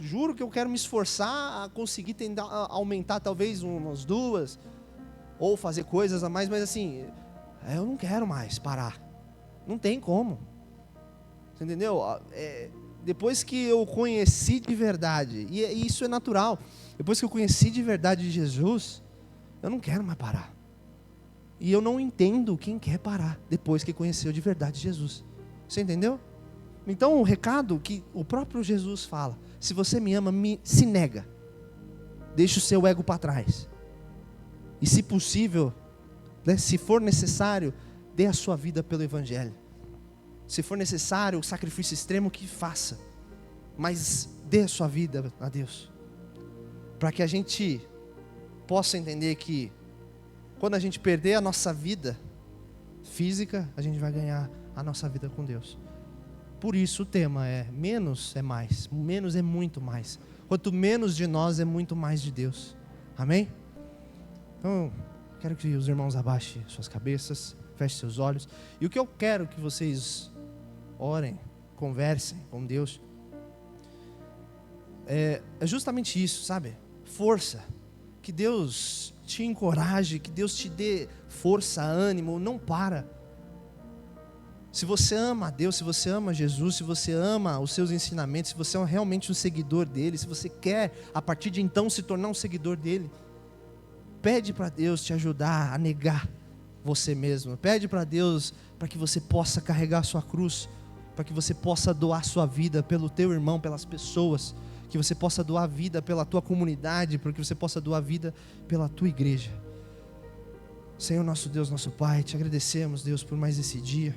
juro que eu quero me esforçar a conseguir tentar aumentar talvez umas 2, ou fazer coisas a mais, mas assim, eu não quero mais parar. Não tem como. Você entendeu? Depois que eu conheci de verdade, e isso é natural, depois que eu conheci de verdade Jesus, eu não quero mais parar. E eu não entendo quem quer parar depois que conheceu de verdade Jesus. Você entendeu? Então o recado que o próprio Jesus fala: se você me ama, se nega. Deixa o seu ego para trás. E se possível, né, se for necessário, dê a sua vida pelo evangelho. Se for necessário o sacrifício extremo, que faça. Mas dê a sua vida a Deus. Para que a gente possa entender que quando a gente perder a nossa vida física, a gente vai ganhar a nossa vida com Deus. Por isso o tema é: menos é mais, menos é muito mais. Quanto menos de nós, é muito mais de Deus. Amém? Então, quero que os irmãos abaixem suas cabeças, fechem seus olhos. E o que eu quero que vocês orem, conversem com Deus, é justamente isso, sabe? Força. Que Deus te encoraje, que Deus te dê força, ânimo, não para. Se você ama a Deus, se você ama Jesus, se você ama os seus ensinamentos, se você é realmente um seguidor dele, se você quer a partir de então se tornar um seguidor dele, pede para Deus te ajudar a negar você mesmo. Pede para Deus para que você possa carregar a sua cruz, para que você possa doar sua vida pelo teu irmão, pelas pessoas, que você possa doar a vida pela tua comunidade, para que você possa doar a vida pela tua igreja. Senhor nosso Deus, nosso Pai, te agradecemos, Deus, por mais esse dia.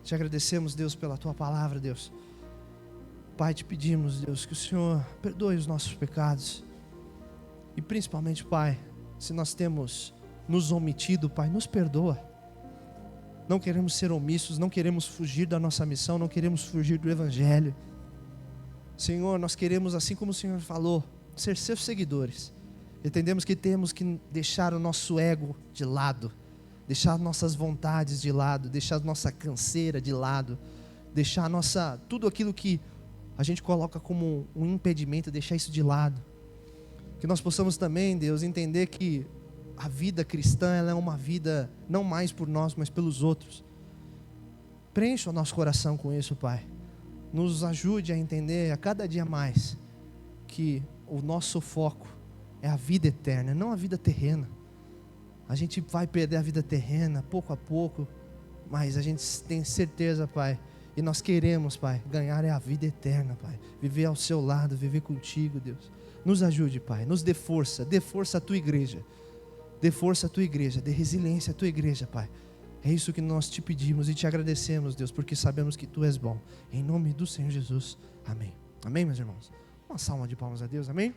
Te agradecemos, Deus, pela tua palavra, Deus. Pai, te pedimos, Deus, que o Senhor perdoe os nossos pecados. E principalmente, Pai, se nós temos nos omitido, Pai, nos perdoa. Não queremos ser omissos, não queremos fugir da nossa missão, não queremos fugir do Evangelho. Senhor, nós queremos, assim como o Senhor falou, ser seus seguidores. Entendemos que temos que deixar o nosso ego de lado, deixar nossas vontades de lado, deixar nossa canseira de lado, deixar tudo aquilo que a gente coloca como um impedimento, deixar isso de lado. Que nós possamos também, Deus, entender que a vida cristã, ela é uma vida não mais por nós, mas pelos outros. Preencha o nosso coração com isso, Pai. Nos ajude a entender a cada dia mais que o nosso foco é a vida eterna, não a vida terrena. A gente vai perder a vida terrena pouco a pouco, mas a gente tem certeza, Pai, e nós queremos, Pai, ganhar é a vida eterna, Pai. Viver ao seu lado, viver contigo, Deus. Nos ajude, Pai, nos dê força a tua igreja. Dê força à tua igreja, dê resiliência à tua igreja, Pai. É isso que nós te pedimos e te agradecemos, Deus, porque sabemos que Tu és bom. Em nome do Senhor Jesus. Amém. Amém, meus irmãos? Uma salva de palmas a Deus, amém?